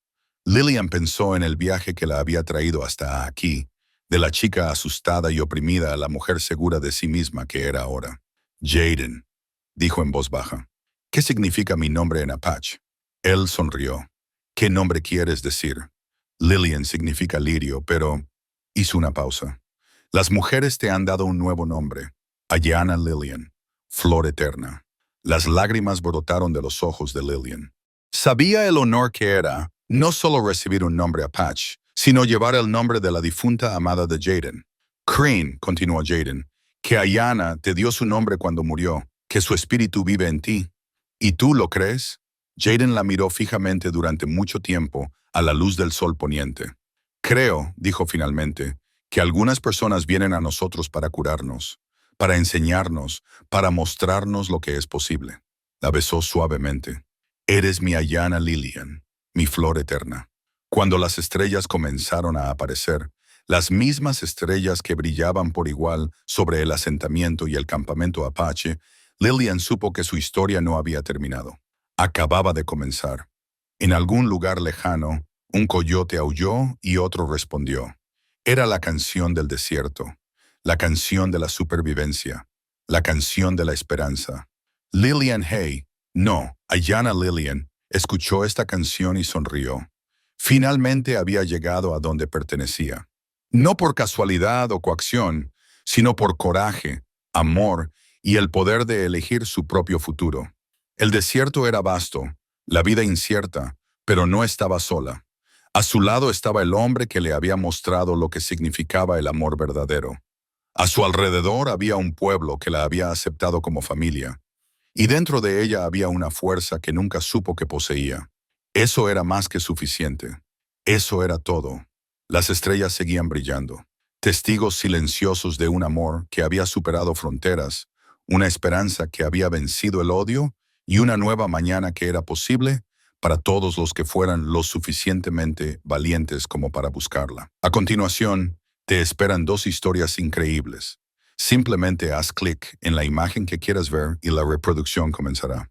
Lillian pensó en el viaje que la había traído hasta aquí, de la chica asustada y oprimida a la mujer segura de sí misma que era ahora. «Jaden», dijo en voz baja, «¿qué significa mi nombre en Apache?» Él sonrió. «¿Qué nombre quieres decir?» «Lillian significa lirio, pero...» Hizo una pausa. «Las mujeres te han dado un nuevo nombre. Ayanna Lillian, flor eterna». Las lágrimas brotaron de los ojos de Lillian. Sabía el honor que era, no solo recibir un nombre Apache, sino llevar el nombre de la difunta amada de Jaden. «Crane», continuó Jaden, «que Ayanna te dio su nombre cuando murió, que su espíritu vive en ti. ¿Y tú lo crees?» Jaden la miró fijamente durante mucho tiempo a la luz del sol poniente. «Creo», dijo finalmente, «que algunas personas vienen a nosotros para curarnos, para enseñarnos, para mostrarnos lo que es posible». La besó suavemente. «Eres mi Ayanna Lillian, mi flor eterna». Cuando las estrellas comenzaron a aparecer, las mismas estrellas que brillaban por igual sobre el asentamiento y el campamento Apache, Lillian supo que su historia no había terminado. Acababa de comenzar. En algún lugar lejano, un coyote aulló y otro respondió. Era la canción del desierto, la canción de la supervivencia, la canción de la esperanza. Lillian Hay, no, Ayanna Lillian, escuchó esta canción y sonrió. Finalmente había llegado a donde pertenecía. No por casualidad o coacción, sino por coraje, amor y el poder de elegir su propio futuro. El desierto era vasto, la vida incierta, pero no estaba sola. A su lado estaba el hombre que le había mostrado lo que significaba el amor verdadero. A su alrededor había un pueblo que la había aceptado como familia, y dentro de ella había una fuerza que nunca supo que poseía. Eso era más que suficiente. Eso era todo. Las estrellas seguían brillando, testigos silenciosos de un amor que había superado fronteras, una esperanza que había vencido el odio y una nueva mañana que era posible para todos los que fueran lo suficientemente valientes como para buscarla. A continuación, te esperan dos historias increíbles. Simplemente haz clic en la imagen que quieras ver y la reproducción comenzará.